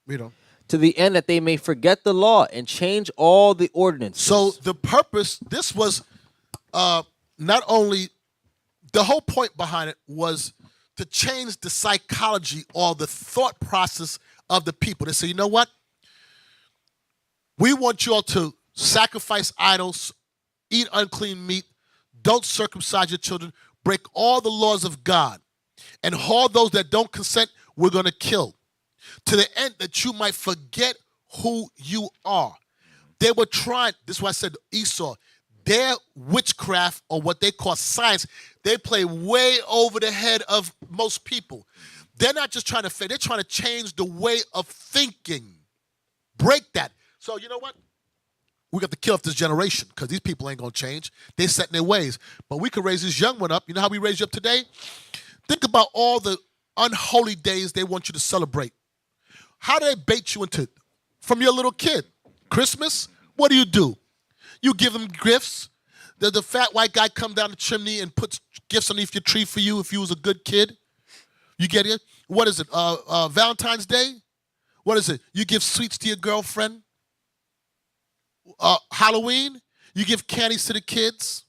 Read on. To the end that they may forget the law and change all the ordinances. So the purpose, this was not only, the whole point behind it was to change the psychology or the thought process of the people. They say, you know what? We want you all to sacrifice idols, eat unclean meat, don't circumcise your children, break all the laws of God, and all those that don't consent, we're going to kill, to the end that you might forget who you are. They were trying, this is why I said Esau, their witchcraft, or what they call science, they play way over the head of most people. They're not just trying to fit, they're trying to change the way of thinking. Break that. So you know what? We got to kill off this generation because these people ain't going to change. They're set in their ways. But we could raise this young one up. You know how we raise you up today? Think about all the unholy days they want you to celebrate. How do they bait you into, from your little kid? Christmas? What do? You give them gifts. The fat white guy come down the chimney and puts gifts underneath your tree for you if you was a good kid. You get it? What is it? Valentine's Day? What is it? You give sweets to your girlfriend? Halloween, you give candies to the kids.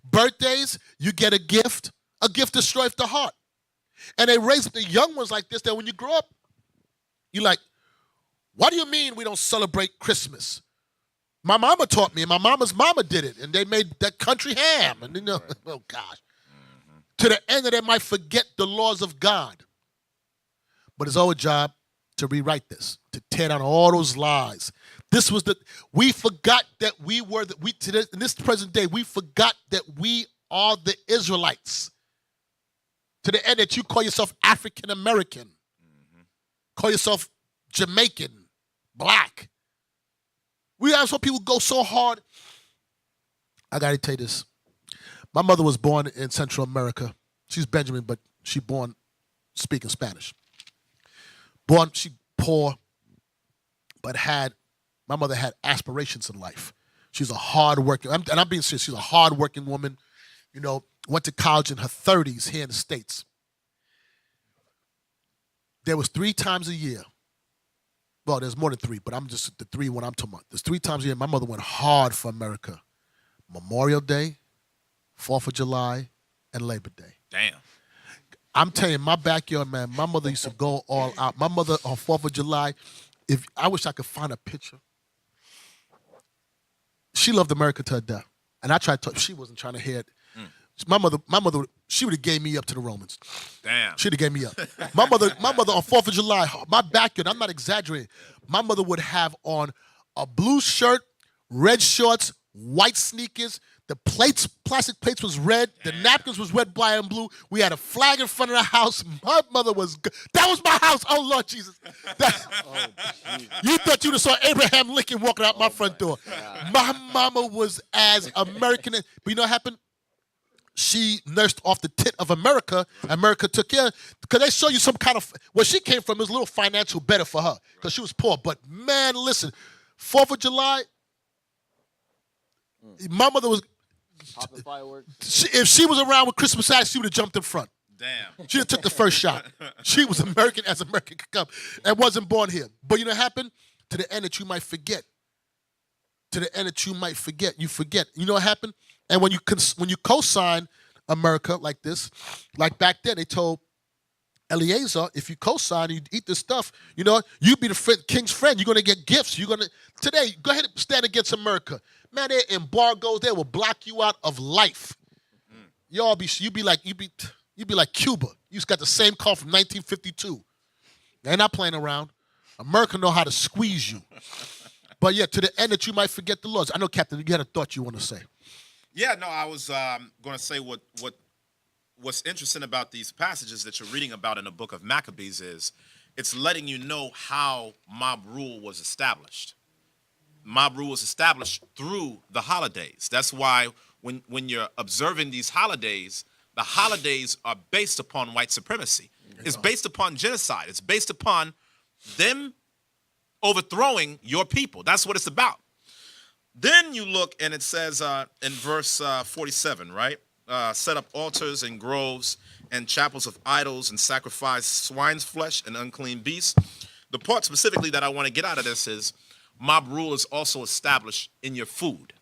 Birthdays, you get a gift. A gift destroys the heart. And they raise up the young ones like this, that when you grow up, you're like, what do you mean we don't celebrate Christmas? My mama taught me, and my mama's mama did it, and they made that country ham. And oh gosh, to the end that they might forget the laws of God. But it's our job to rewrite this, to tear down all those lies. We forgot that we were in this present day, we forgot that we are the Israelites. To the end that you call yourself African American, call yourself Jamaican, black. We have some people go so hard. I gotta tell you this. My mother was born in Central America. She's Benjamin, but she born speaking Spanish. She poor, but my mother had aspirations in life. She's a hard-working, and I'm being serious, she's a hard-working woman, went to college in her 30s here in the States. There was 3 times a year. Well, there's more than 3, but I'm just the 3 when I'm talking about. There's 3 times a year my mother went hard for America. Memorial Day, 4th of July, and Labor Day. Damn. I'm telling you, my backyard, man, my mother used to go all out. My mother on 4th of July, I wish I could find a picture. She loved America to her death. And I tried to she wasn't trying to hear it. My mother, she would have gave me up to the Romans. Damn. She'd have gave me up. My mother on 4th of July, my backyard, I'm not exaggerating. My mother would have on a blue shirt, red shorts, white sneakers. The plastic plates was red. The napkins was red, black, and blue. We had a flag in front of the house. My mother that was my house. Oh, Lord Jesus. You thought you saw Abraham Lincoln walking out my front door. God. My mama was as American. But you know what happened? She nursed off the tit of America. America took care. Because they show you some kind of, where she came from is a little financial better for her. Because she was poor. But, man, listen, 4th of July, my mother was, Popping fireworks. If she was around with Christmas eyes, she would have jumped in front. Damn. She would have took the first shot. She was American as American could come and wasn't born here. But you know what happened? To the end that you might forget. To the end that you might forget. You forget. You know what happened? And when you co-sign America like this, like back then, they told Eliezer, if you co-sign, you eat this stuff, you be the king's friend. You're going to get gifts. Today, go ahead and stand against America. Man, they're embargoes. They will block you out of life. You'd be like Cuba. You just got the same call from 1952. They're not playing around. America know how to squeeze you. But yeah, to the end that you might forget the laws. I know, Captain, you had a thought you want to say. Yeah, no, I was going to say what's interesting about these passages that you're reading about in the book of Maccabees is it's letting you know how mob rule was established. Mob rule was established through the holidays. That's why when you're observing these holidays, the holidays are based upon white supremacy. It's based upon genocide. It's based upon them overthrowing your people. That's what it's about. Then you look and it says in verse 47, right? Set up altars and groves and chapels of idols and sacrifice swine's flesh and unclean beasts. The part specifically that I want to get out of this is mob rule is also established in your food.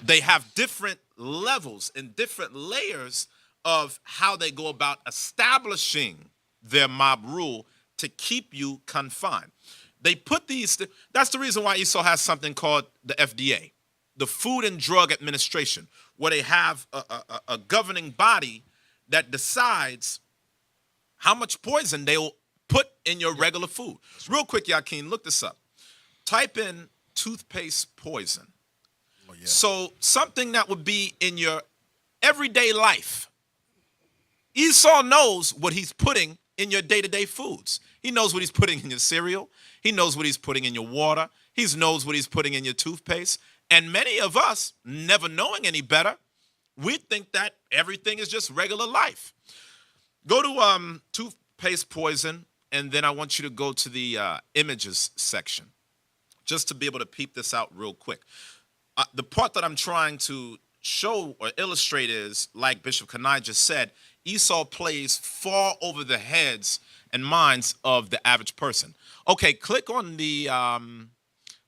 They have different levels and different layers of how they go about establishing their mob rule to keep you confined. They put that's the reason why Esau has something called the FDA, the Food and Drug Administration, where they have a governing body that decides how much poison they will put in your regular food. Real quick, Yakin, look this up. Type in toothpaste poison. Oh, yeah. So something that would be in your everyday life. Esau knows what he's putting in your day-to-day foods. He knows what he's putting in your cereal. He knows what he's putting in your water. He knows what he's putting in your toothpaste. And many of us, never knowing any better, we think that everything is just regular life. Go to toothpaste poison, and then I want you to go to the images section, just to be able to peep this out real quick. The part that I'm trying to show or illustrate is, like Bishop Kani just said, Esau plays far over the heads and minds of the average person. Okay, click on the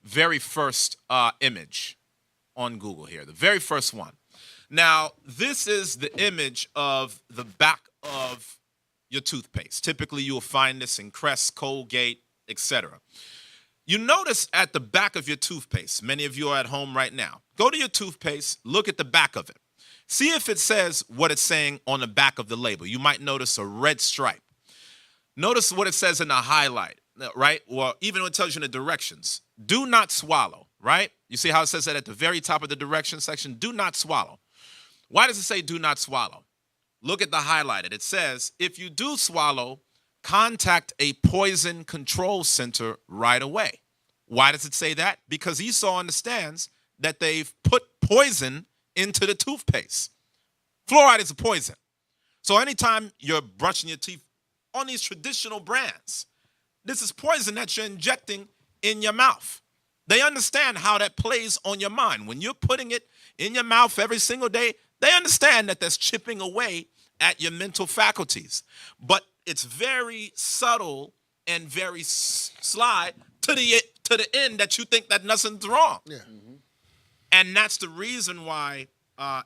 very first image on Google here, the very first one. Now, this is the image of the back of your toothpaste. Typically, you'll find this in Crest, Colgate, etc. You notice at the back of your toothpaste, many of you are at home right now. Go to your toothpaste, look at the back of it. See if it says what it's saying on the back of the label. You might notice a red stripe. Notice what it says in the highlight, right? Or even when it tells you in the directions. Do not swallow, right? You see how it says that at the very top of the direction section? Do not swallow. Why does it say do not swallow? Look at the highlighted. It says, if you do swallow, contact a poison control center right away. Why does it say that? Because Esau understands that they've put poison into the toothpaste. Fluoride is a poison. So anytime you're brushing your teeth on these traditional brands, this is poison that you're injecting in your mouth. They understand how that plays on your mind. When you're putting it in your mouth every single day, they understand that that's chipping away at your mental faculties. But it's very subtle and very sly to the end that you think that nothing's wrong. Yeah. And that's the reason why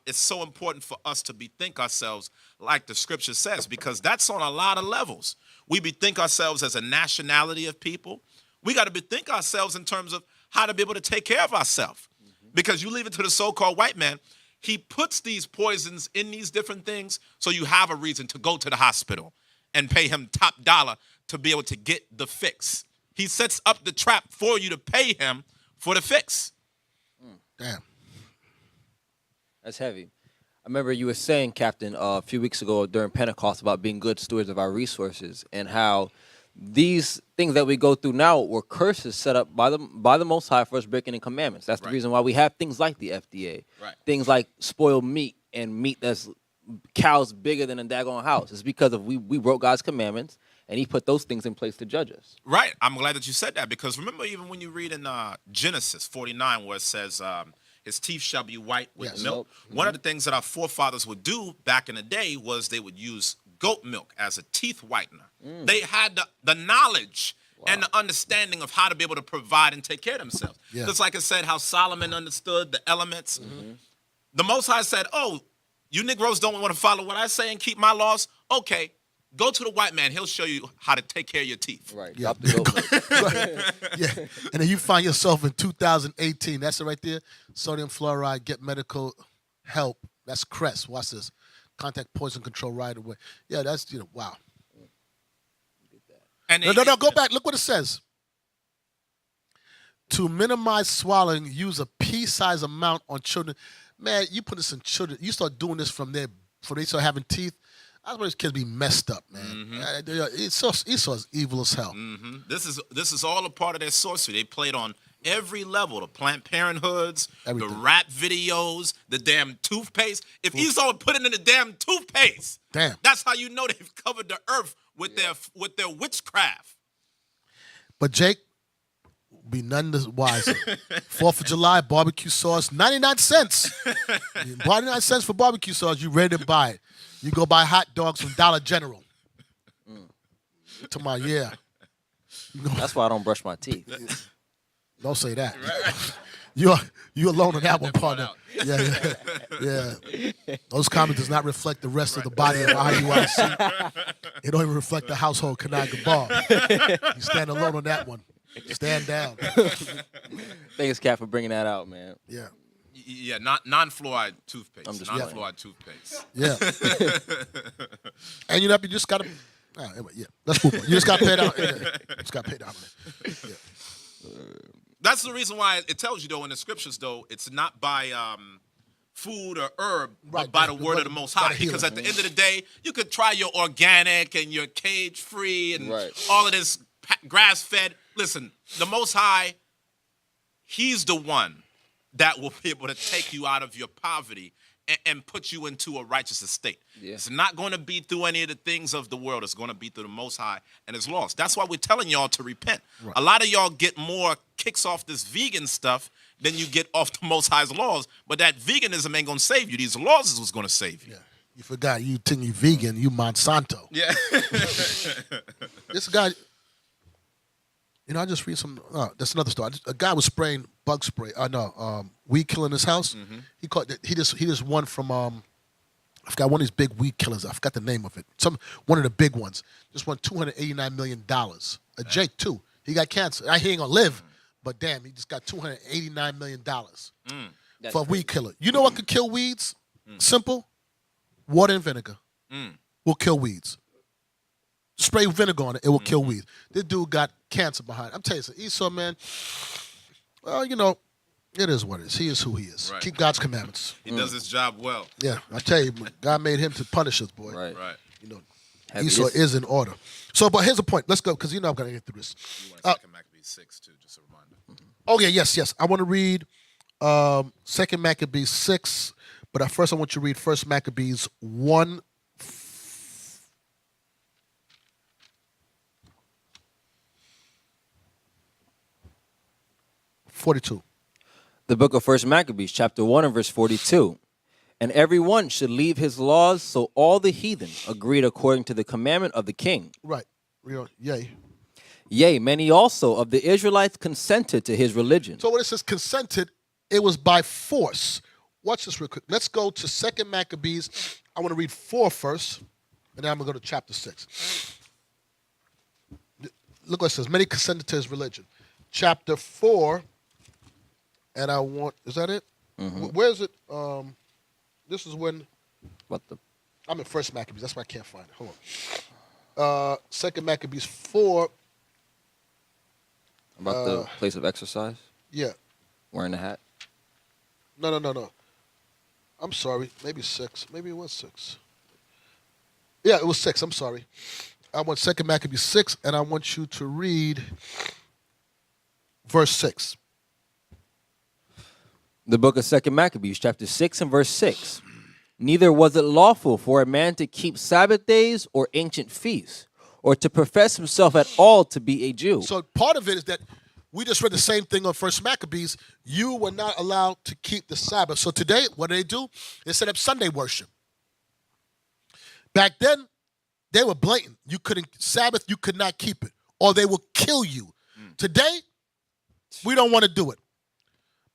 it's so important for us to bethink ourselves like the scripture says, because that's on a lot of levels. We bethink ourselves as a nationality of people. We got to bethink ourselves in terms of how to be able to take care of ourselves. Because you leave it to the so-called white man, he puts these poisons in these different things so you have a reason to go to the hospital and pay him top dollar to be able to get the fix. He sets up the trap for you to pay him for the fix. Damn. That's heavy. I remember you were saying, Captain, a few weeks ago during Pentecost about being good stewards of our resources and how these things that we go through now were curses set up by the Most High for us breaking the commandments. That's the reason why we have things like the FDA, things like spoiled meat and meat that's cows bigger than a daggone house. It's because of we broke God's commandments, and He put those things in place to judge us. Right. I'm glad that you said that, because remember, even when you read in Genesis 49 where it says his teeth shall be white with milk. One of the things that our forefathers would do back in the day was they would use goat milk as a teeth whitener. They had the knowledge and the understanding of how to be able to provide and take care of themselves. Just like I said, how Solomon understood the elements. The Most High said, oh, you Negroes don't want to follow what I say and keep my laws? Okay, go to the white man. He'll show you how to take care of your teeth. Right. Yeah. Drop the goat milk. Yeah. And then you find yourself in 2018. That's it right there. Sodium fluoride, get medical help. That's CREST. Watch this. Contact poison control right away. Yeah, that's, wow. And No, go back. Look what it says. To minimize swallowing, use a pea-sized amount on children. Man, you put this in children. You start doing this from before they start having teeth. That's why these kids be messed up, man. Esau's evil as hell. This is all a part of their sorcery. They played on every level. The Planned Parenthoods, Everything. the rap videos, the damn toothpaste. If Esau would put it in the damn toothpaste, that's how you know they've covered the earth with their witchcraft. But Jake, be none the wiser. 4th of July, barbecue sauce, 99 cents. 99 cents for barbecue sauce. You ready to buy it. You go buy hot dogs from Dollar General. To my, yeah. That's why I don't brush my teeth. Don't say that. You alone on that one, partner. Yeah. Those comments does not reflect the rest of the body of IUIC. It don't even reflect the household Kani Bar. You stand alone on that one. Stand down. Thanks, Cap, for bringing that out, man. Yeah. Yeah, non-fluoride toothpaste. I'm just Non-fluoride toothpaste. Yeah. And you just got to. Anyway, yeah. Let's move on. You just got to pay down. You just got to pay down. Yeah. That's the reason why it tells you, though, in the scriptures, though, it's not by food or herb, but by the word of the Most High. Because at the end of the day, you could try your organic and your cage-free and all of this grass-fed. Listen, the Most High, He's the one that will be able to take you out of your poverty and put you into a righteous estate. It's not going to be through any of the things of the world. It's going to be through the Most High and His laws. That's why we're telling y'all to repent. A lot of y'all get more kicks off this vegan stuff than you get off the Most High's laws. But that veganism ain't going to save you. These laws is what's going to save you. Yeah. You forgot. You think you vegan. You Monsanto. Yeah. This guy... I just read some. That's another story. A guy was spraying bug spray. Weed killer in his house. He caught. He just won from. I forgot one of these big weed killers. I forgot the name of it. One of the big ones. Just won $289 million. Jake too. He got cancer. He ain't gonna live. but damn, he just got $289 million That's for a crazy. weed killer. You know what could kill weeds? Simple. Water and vinegar will kill weeds. Spray vinegar on it, it will kill weeds. This dude got cancer behind it. I'm telling you, Esau, man, well, you know, it is what it is. He is who he is. Right. Keep God's commandments. He does his job well. Yeah, I tell you, God made him to punish us, boy. Right. Right. You know, Heavy Esau is in order. So, but here's the point. Let's go, because you know I'm going to get through this. You want 2 Maccabees 6 too, just a reminder. Oh, yeah, yes. I want to read 2 Maccabees 6, but at first I want you to read 1 Maccabees 1. 42. The book of First Maccabees, chapter 1 and verse 42. And every one should leave his laws, so all the heathen agreed according to the commandment of the king. Right. Real, yay. Yea, many also of the Israelites consented to his religion. So when it says consented, it was by force. Watch this real quick. Let's go to 2 Maccabees. I want to read 4 first, and then I'm going to go to chapter 6. Look what it says. Many consented to his religion. Chapter 4, and I want, is that it? Where is it? This is when, What the? I'm in 1 Maccabees. That's why I can't find it. Hold on. 2 Maccabees 4. About the place of exercise? Yeah. Wearing the hat? No. I'm sorry. Maybe 6. Maybe it was 6. Yeah, it was 6. I'm sorry. I want 2 Maccabees 6, and I want you to read verse 6. The book of 2 Maccabees, chapter 6 and verse 6. Neither was it lawful for a man to keep Sabbath days or ancient feasts, or to profess himself at all to be a Jew. So part of it is that we just read the same thing on 1 Maccabees. You were not allowed to keep the Sabbath. So today, what do? They set up Sunday worship. Back then, they were blatant. You couldn't, Sabbath, you could not keep it, or they will kill you. Today, we don't want to do it.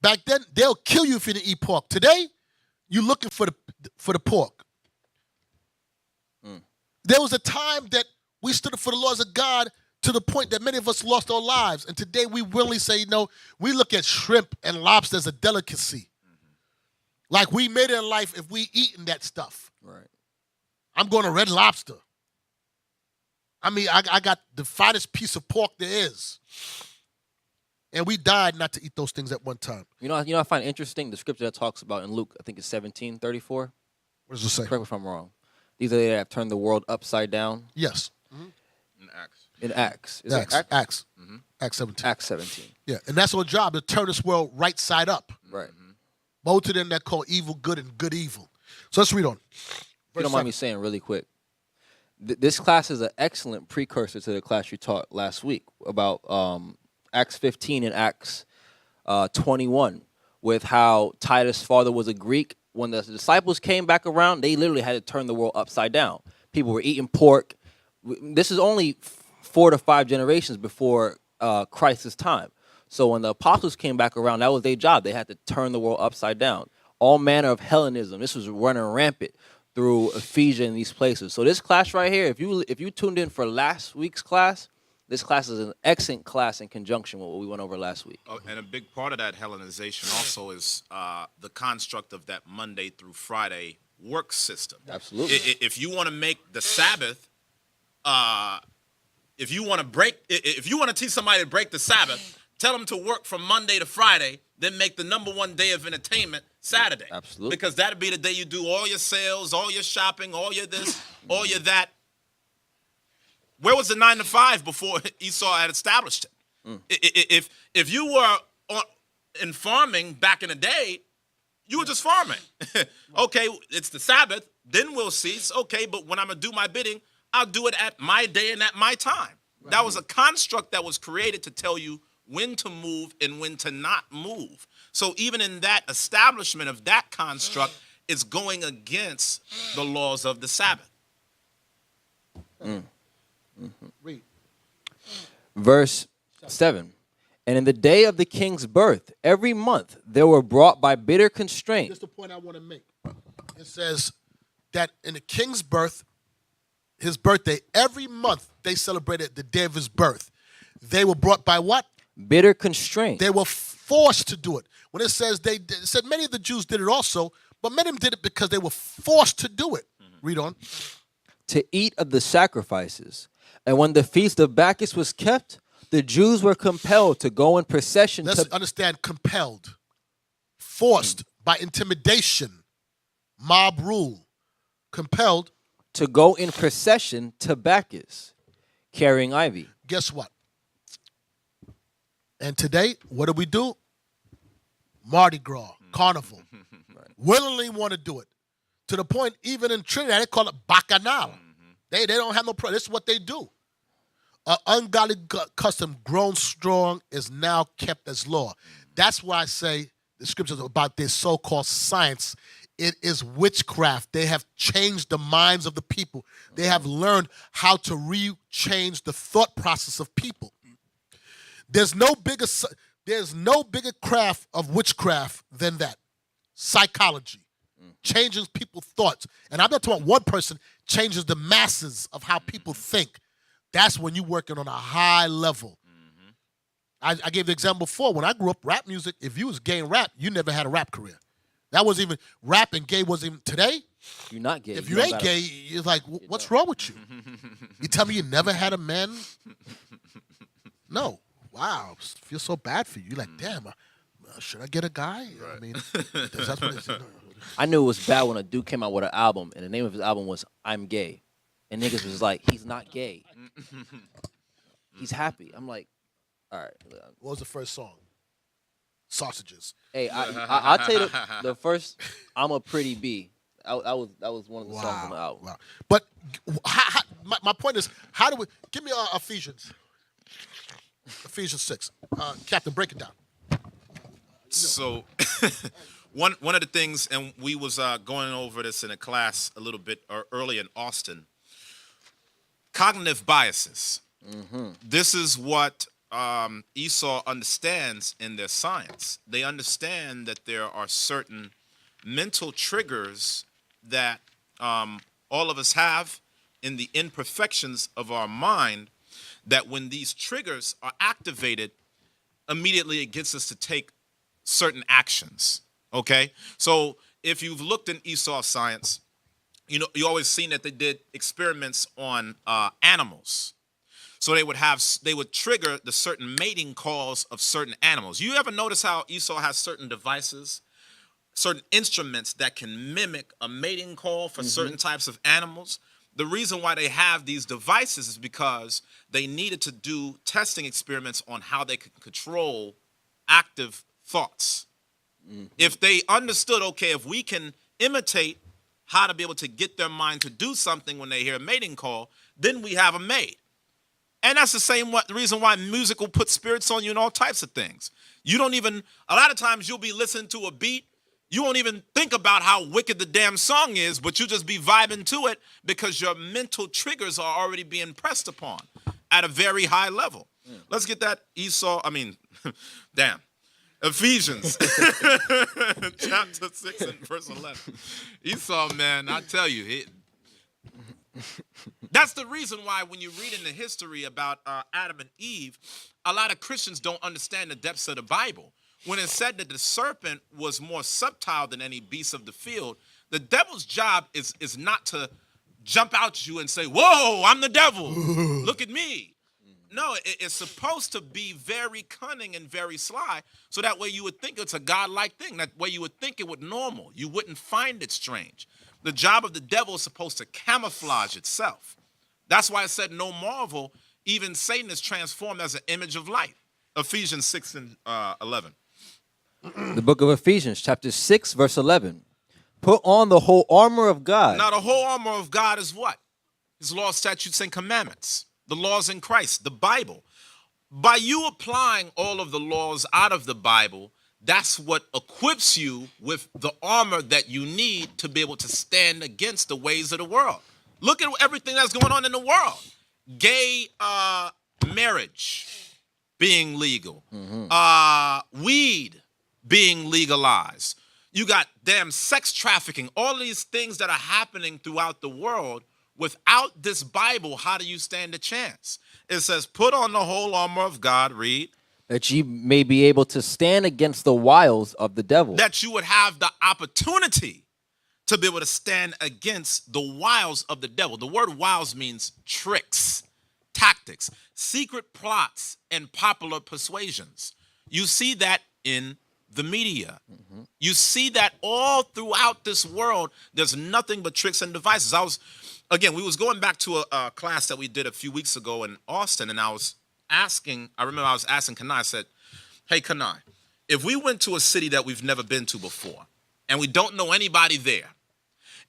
Back then, they'll kill you if you didn't eat pork. Today, you're looking for the pork. There was a time that we stood up for the laws of God to the point that many of us lost our lives. And today we willingly say, no, we look at shrimp and lobster as a delicacy. Like we made it in life if we eating that stuff. Right. I'm going to Red Lobster. I mean, I got the finest piece of pork there is. And we died not to eat those things at one time. You know, I find interesting the scripture that talks about in Luke, I think it's 17:34. What does it say? Correct me if I'm wrong. These are they that have turned the world upside down. Yes. In Acts. In Acts. Is Acts. it Acts? Acts. Acts 17. Acts 17. Yeah, and that's our job, to turn this world right side up. Right. Woe to them that call evil good and good evil. So let's read on. If you don't mind Verse me saying really quick, this class is an excellent precursor to the class you taught last week about Acts 15 and Acts 21, with how Titus' father was a Greek. When the disciples came back around, they literally had to turn the world upside down. People were eating pork. This is only 4 to 5 generations before Christ's time. So when the apostles came back around, that was their job. They had to turn the world upside down. All manner of Hellenism. This was running rampant through Ephesia and these places. So this class right here, if you tuned in for last week's class, this class is an excellent class in conjunction with what we went over last week. Oh, and a big part of that Hellenization also is the construct of that Monday through Friday work system. Absolutely. If you want to make the Sabbath, if you want to teach somebody to break the Sabbath, tell them to work from Monday to Friday, then make the number one day of entertainment Saturday. Absolutely. Because that'll be the day you do all your sales, all your shopping, all your this, all your that. Where was the 9 to 5 before Esau had established it? If you were in farming back in the day, you were just farming. Okay, it's the Sabbath, then we'll cease. Okay, but when I'm going to do my bidding, I'll do it at my day and at my time. Right. That was a construct that was created to tell you when to move and when to not move. So even in that establishment of that construct, it's going against the laws of the Sabbath. Read. Verse 7. And in the day of the king's birth, every month there were brought by bitter constraint. Just the point I want to make. It says that in the king's birth, his birthday, every month they celebrated the day of his birth. They were brought by what? bitter constraint. They were forced to do it. When it says it said many of the Jews did it also, but many of them did it because they were forced to do it. Read on. To eat of the sacrifices. And when the feast of Bacchus was kept, the Jews were compelled to go in procession. Let's understand compelled, forced by intimidation, mob rule, compelled to go in procession to Bacchus, carrying ivy. Guess what? And today, what do? Mardi Gras, Carnival. Willingly want to do it. To the point, even in Trinidad, they call it Bacchanal. They don't have no problem. This is what they do. An ungodly custom grown strong is now kept as law. That's why I say the scriptures about this so-called science. It is witchcraft. They have changed the minds of the people. They have learned how to change the thought process of people. There's no bigger craft of witchcraft than that. Psychology. Changes people's thoughts. And I'm not talking about one person, changes the masses of how people think. That's when you're working on a high level. I gave the example before. When I grew up, rap music, if you was gay in rap, you never had a rap career. That wasn't even, rap and gay wasn't even, today, You're not gay. if you ain't gay, you're like, what's wrong with you? You tell me you never had a man? No. Wow. I feel so bad for you. You're like, damn, should I get a guy? I mean, that's what it's, I knew it was bad when a dude came out with an album, and the name of his album was I'm Gay. And niggas was like, he's not gay. He's happy. I'm like, all right. What was the first song? Sausages. Hey, I'll tell you the first, I'm a Pretty Bee. That was one of the songs on the album. Wow. But my point is, how do we, give me Ephesians 6. Captain, break it down. So one of the things, and we was going over this in a class a little bit early in Austin, cognitive biases. This is what Esau understands in their science. They understand that there are certain mental triggers that all of us have in the imperfections of our mind, that when these triggers are activated, immediately it gets us to take certain actions. Okay? So if you've looked in Esau science, you know, you always seen that they did experiments on animals. So they would trigger the certain mating calls of certain animals. You ever notice how Esau has certain devices, certain instruments that can mimic a mating call for certain types of animals? The reason why they have these devices is because they needed to do testing experiments on how they could control active thoughts. If they understood, okay, if we can imitate how to be able to get their mind to do something when they hear a mating call, then we have a mate. And that's the reason why music will put spirits on you and all types of things. You don't even, a lot of times you'll be listening to a beat, you won't even think about how wicked the damn song is, but you just be vibing to it because your mental triggers are already being pressed upon at a very high level. Let's get that Ephesians chapter 6 and verse 11. Esau, man, I tell you, that's the reason why when you read in the history about Adam and Eve, a lot of Christians don't understand the depths of the Bible. When it said that the serpent was more subtle than any beast of the field, the devil's job is not to jump out at you and say, whoa, I'm the devil. Look at me. No, it's supposed to be very cunning and very sly, so that way you would think it's a godlike thing. That way you would think it would normal. You wouldn't find it strange. The job of the devil is supposed to camouflage itself. That's why it said, no marvel, even Satan is transformed as an image of light. Ephesians 6 and 11. The book of Ephesians, chapter 6, verse 11. Put on the whole armor of God. Now, the whole armor of God is what? His laws, statutes, and commandments. The laws in Christ, the Bible. By you applying all of the laws out of the Bible, that's what equips you with the armor that you need to be able to stand against the ways of the world. Look at everything that's going on in the world. Gay marriage being legal. Weed being legalized. You got damn sex trafficking. All these things that are happening throughout the world. Without this Bible, how do you stand a chance? It says, put on the whole armor of God, read. That ye may be able to stand against the wiles of the devil. That you would have the opportunity to be able to stand against the wiles of the devil. The word wiles means tricks, tactics, secret plots, and popular persuasions. You see that in the media. You see that all throughout this world. There's nothing but tricks and devices. We was going back to a class that we did a few weeks ago in Austin, and I remember I was asking Kani, I said, hey, Kani, if we went to a city that we've never been to before, and we don't know anybody there,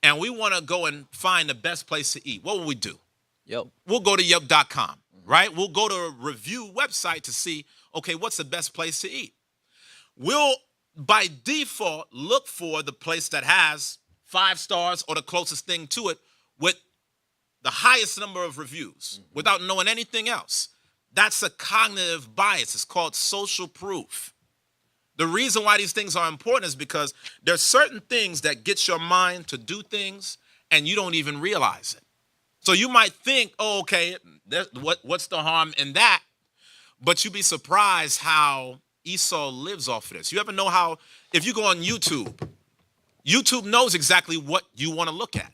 and we want to go and find the best place to eat, what will we do? Yep. We'll go to yelp.com, right? We'll go to a review website to see, okay, what's the best place to eat? We'll, by default, look for the place that has 5 stars or the closest thing to it with the highest number of reviews without knowing anything else. That's a cognitive bias. It's called social proof. The reason why these things are important is because there's certain things that get your mind to do things and you don't even realize it. So you might think, oh, okay, what's the harm in that? But you'd be surprised how Esau lives off of this. You ever know how, if you go on YouTube, YouTube knows exactly what you want to look at.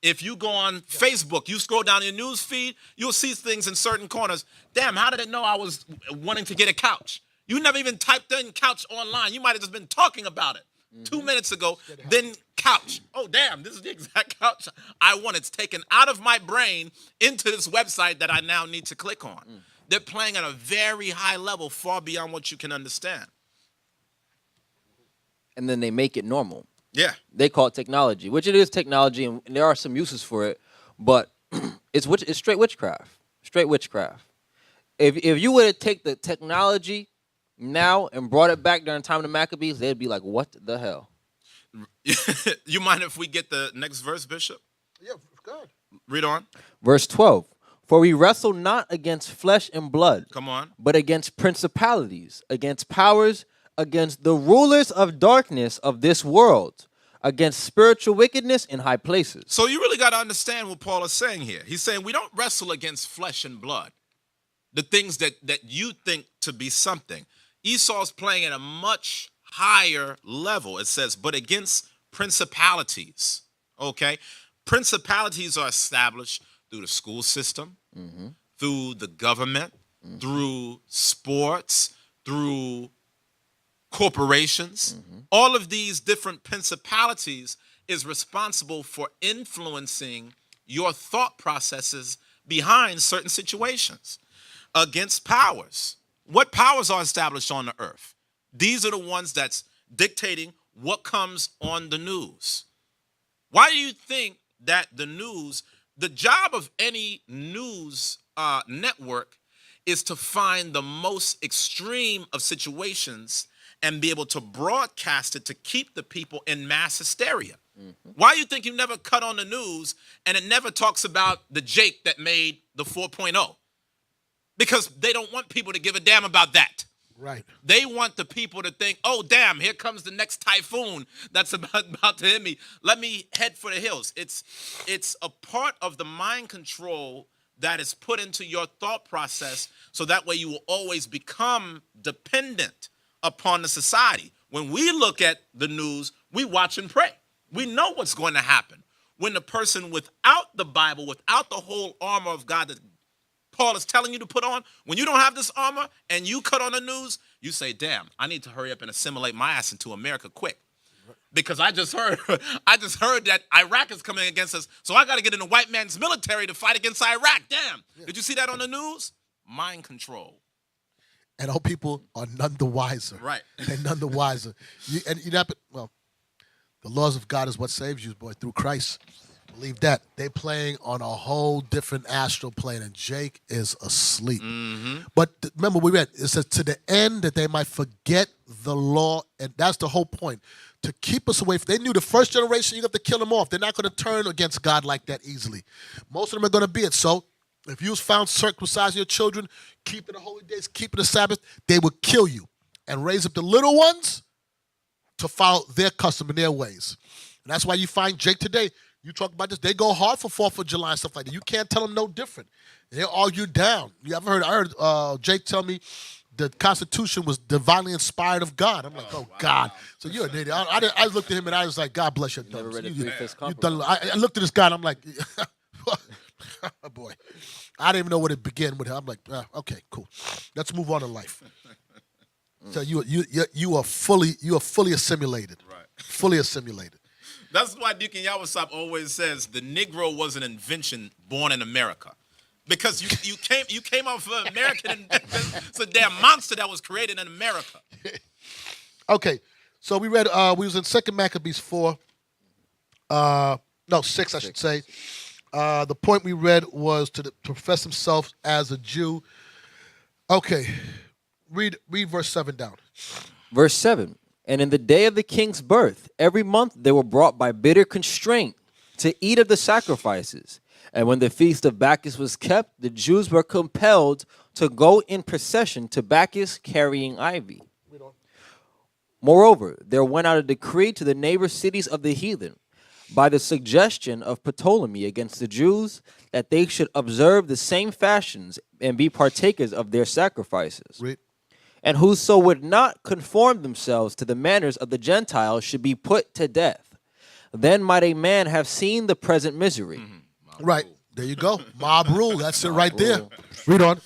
If you go on Facebook, you scroll down your news feed, you'll see things in certain corners. Damn, how did it know I was wanting to get a couch? You never even typed in couch online. You might have just been talking about it 2 minutes ago, then couch. Oh, damn, this is the exact couch I want. It's taken out of my brain into this website that I now need to click on. They're playing at a very high level, far beyond what you can understand. And then they make it normal. Yeah. They call it technology, which it is technology, and there are some uses for it, but it's straight witchcraft. Straight witchcraft. If you were to take the technology now and brought it back during the time of the Maccabees, they'd be like, what the hell? You mind if we get the next verse, Bishop? Yeah, good. Read on. Verse 12. For we wrestle not against flesh and blood, Come on. but against principalities, against powers, against the rulers of darkness of this world, against spiritual wickedness in high places. So you really got to understand what Paul is saying here. He's saying we don't wrestle against flesh and blood, the things that you think to be something. Esau's playing at a much higher level. It says, but against principalities, okay? Principalities are established through the school system, through the government, through sports, through corporations. All of these different principalities is responsible for influencing your thought processes behind certain situations. Against powers. What powers are established on the earth? These are the ones that's dictating what comes on the news. Why do you think that the job of any news network is to find the most extreme of situations and be able to broadcast it to keep the people in mass hysteria? Why do you think you never cut on the news and it never talks about the Jake that made the 4.0? Because they don't want people to give a damn about that. Right. They want the people to think, oh, damn, here comes the next typhoon that's about to hit me. Let me head for the hills. It's a part of the mind control that is put into your thought process so that way you will always become dependent upon the society. When we look at the news, we watch and pray. We know what's going to happen. When the person without the Bible, without the whole armor of God that Paul is telling you to put on, when you don't have this armor and you cut on the news, you say, damn, I need to hurry up and assimilate my ass into America quick. Because I just heard that Iraq is coming against us, so I got to get in the white man's military to fight against Iraq. Damn. Yeah. Did you see that on the news? Mind control. And all people are none the wiser. Right. They're none the wiser. The laws of God is what saves you, boy, through Christ. Believe that. They're playing on a whole different astral plane, and Jake is asleep. But remember, we read, it says, to the end that they might forget the law, and that's the whole point, to keep us away. They knew the first generation, you have to kill them off. They're not going to turn against God like that easily. Most of them are going to be it. So if you was found circumcising your children, keeping the holy days, keeping the Sabbath, they would kill you and raise up the little ones to follow their custom and their ways. And that's why you find Jake today. You talk about this, they go hard for 4th of July and stuff like that. You can't tell them no different. They'll argue down. I heard Jake tell me the Constitution was divinely inspired of God. I'm like, God. So you're an idiot. I looked at him and I was like, God bless your Never thumbs. read a You Three-Fifths done- Compromise. I looked at this guy and I'm like, oh boy. I didn't even know where to begin with him. I'm like, okay, cool. Let's move on in life. So you are fully assimilated. Right. Fully assimilated. That's why Deacon Yawasop always says the Negro was an invention born in America. Because you came out of American, it's a damn monster that was created in America. Okay, so we read. We was in 2 Maccabees 4. 6, I should say. The point we read was to profess himself as a Jew. Okay, read verse 7 down. Verse 7. And in the day of the king's birth, every month they were brought by bitter constraint to eat of the sacrifices. And when the feast of Bacchus was kept, the Jews were compelled to go in procession to Bacchus carrying ivy. Moreover, there went out a decree to the neighbor cities of the heathen by the suggestion of Ptolemy against the Jews that they should observe the same fashions and be partakers of their sacrifices. Read. And whoso would not conform themselves to the manners of the Gentiles should be put to death. Then might a man have seen the present misery. Right, there you go. Mob rule, that's it right there. Read on.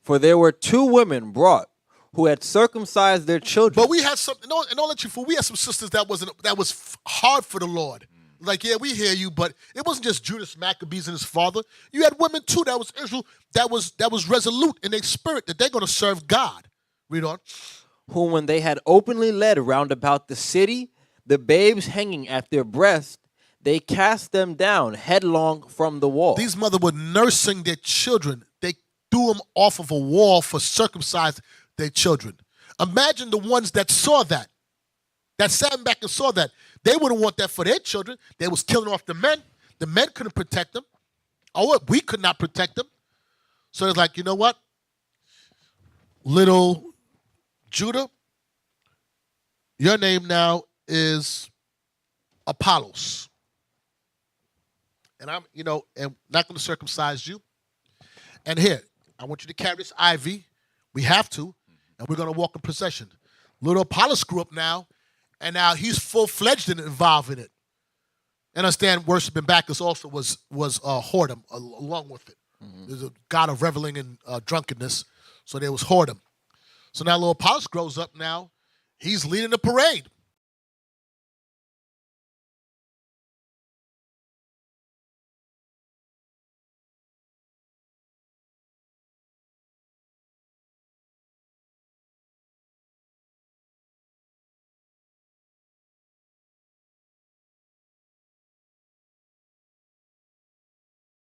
For there were 2 women brought who had circumcised their children. But we had some, and don't let you fool, we had some sisters that was hard for the Lord. Like, yeah, we hear you, but it wasn't just Judas Maccabees and his father. You had women too that was Israel, that was resolute in their spirit that they're going to serve God. Read on. Whom when they had openly led round about the city, the babes hanging at their breast, they cast them down headlong from the wall. These mothers were nursing their children. They threw them off of a wall for circumcising their children. Imagine the ones that saw that sat back and saw that. They wouldn't want that for their children. They was killing off the men. The men couldn't protect them. Oh, we could not protect them. So it's like, you know what? Little Judah, your name now is Apollos. And I'm, and not going to circumcise you. And here, I want you to carry this ivy. We have to. And we're going to walk in procession. Little Apollos grew up now. And now he's full-fledged and involved in it. And understand worshiping Bacchus also was whoredom along with it. There's a god of reveling and drunkenness. So there was whoredom. So now little Apollos grows up now. He's leading the parade.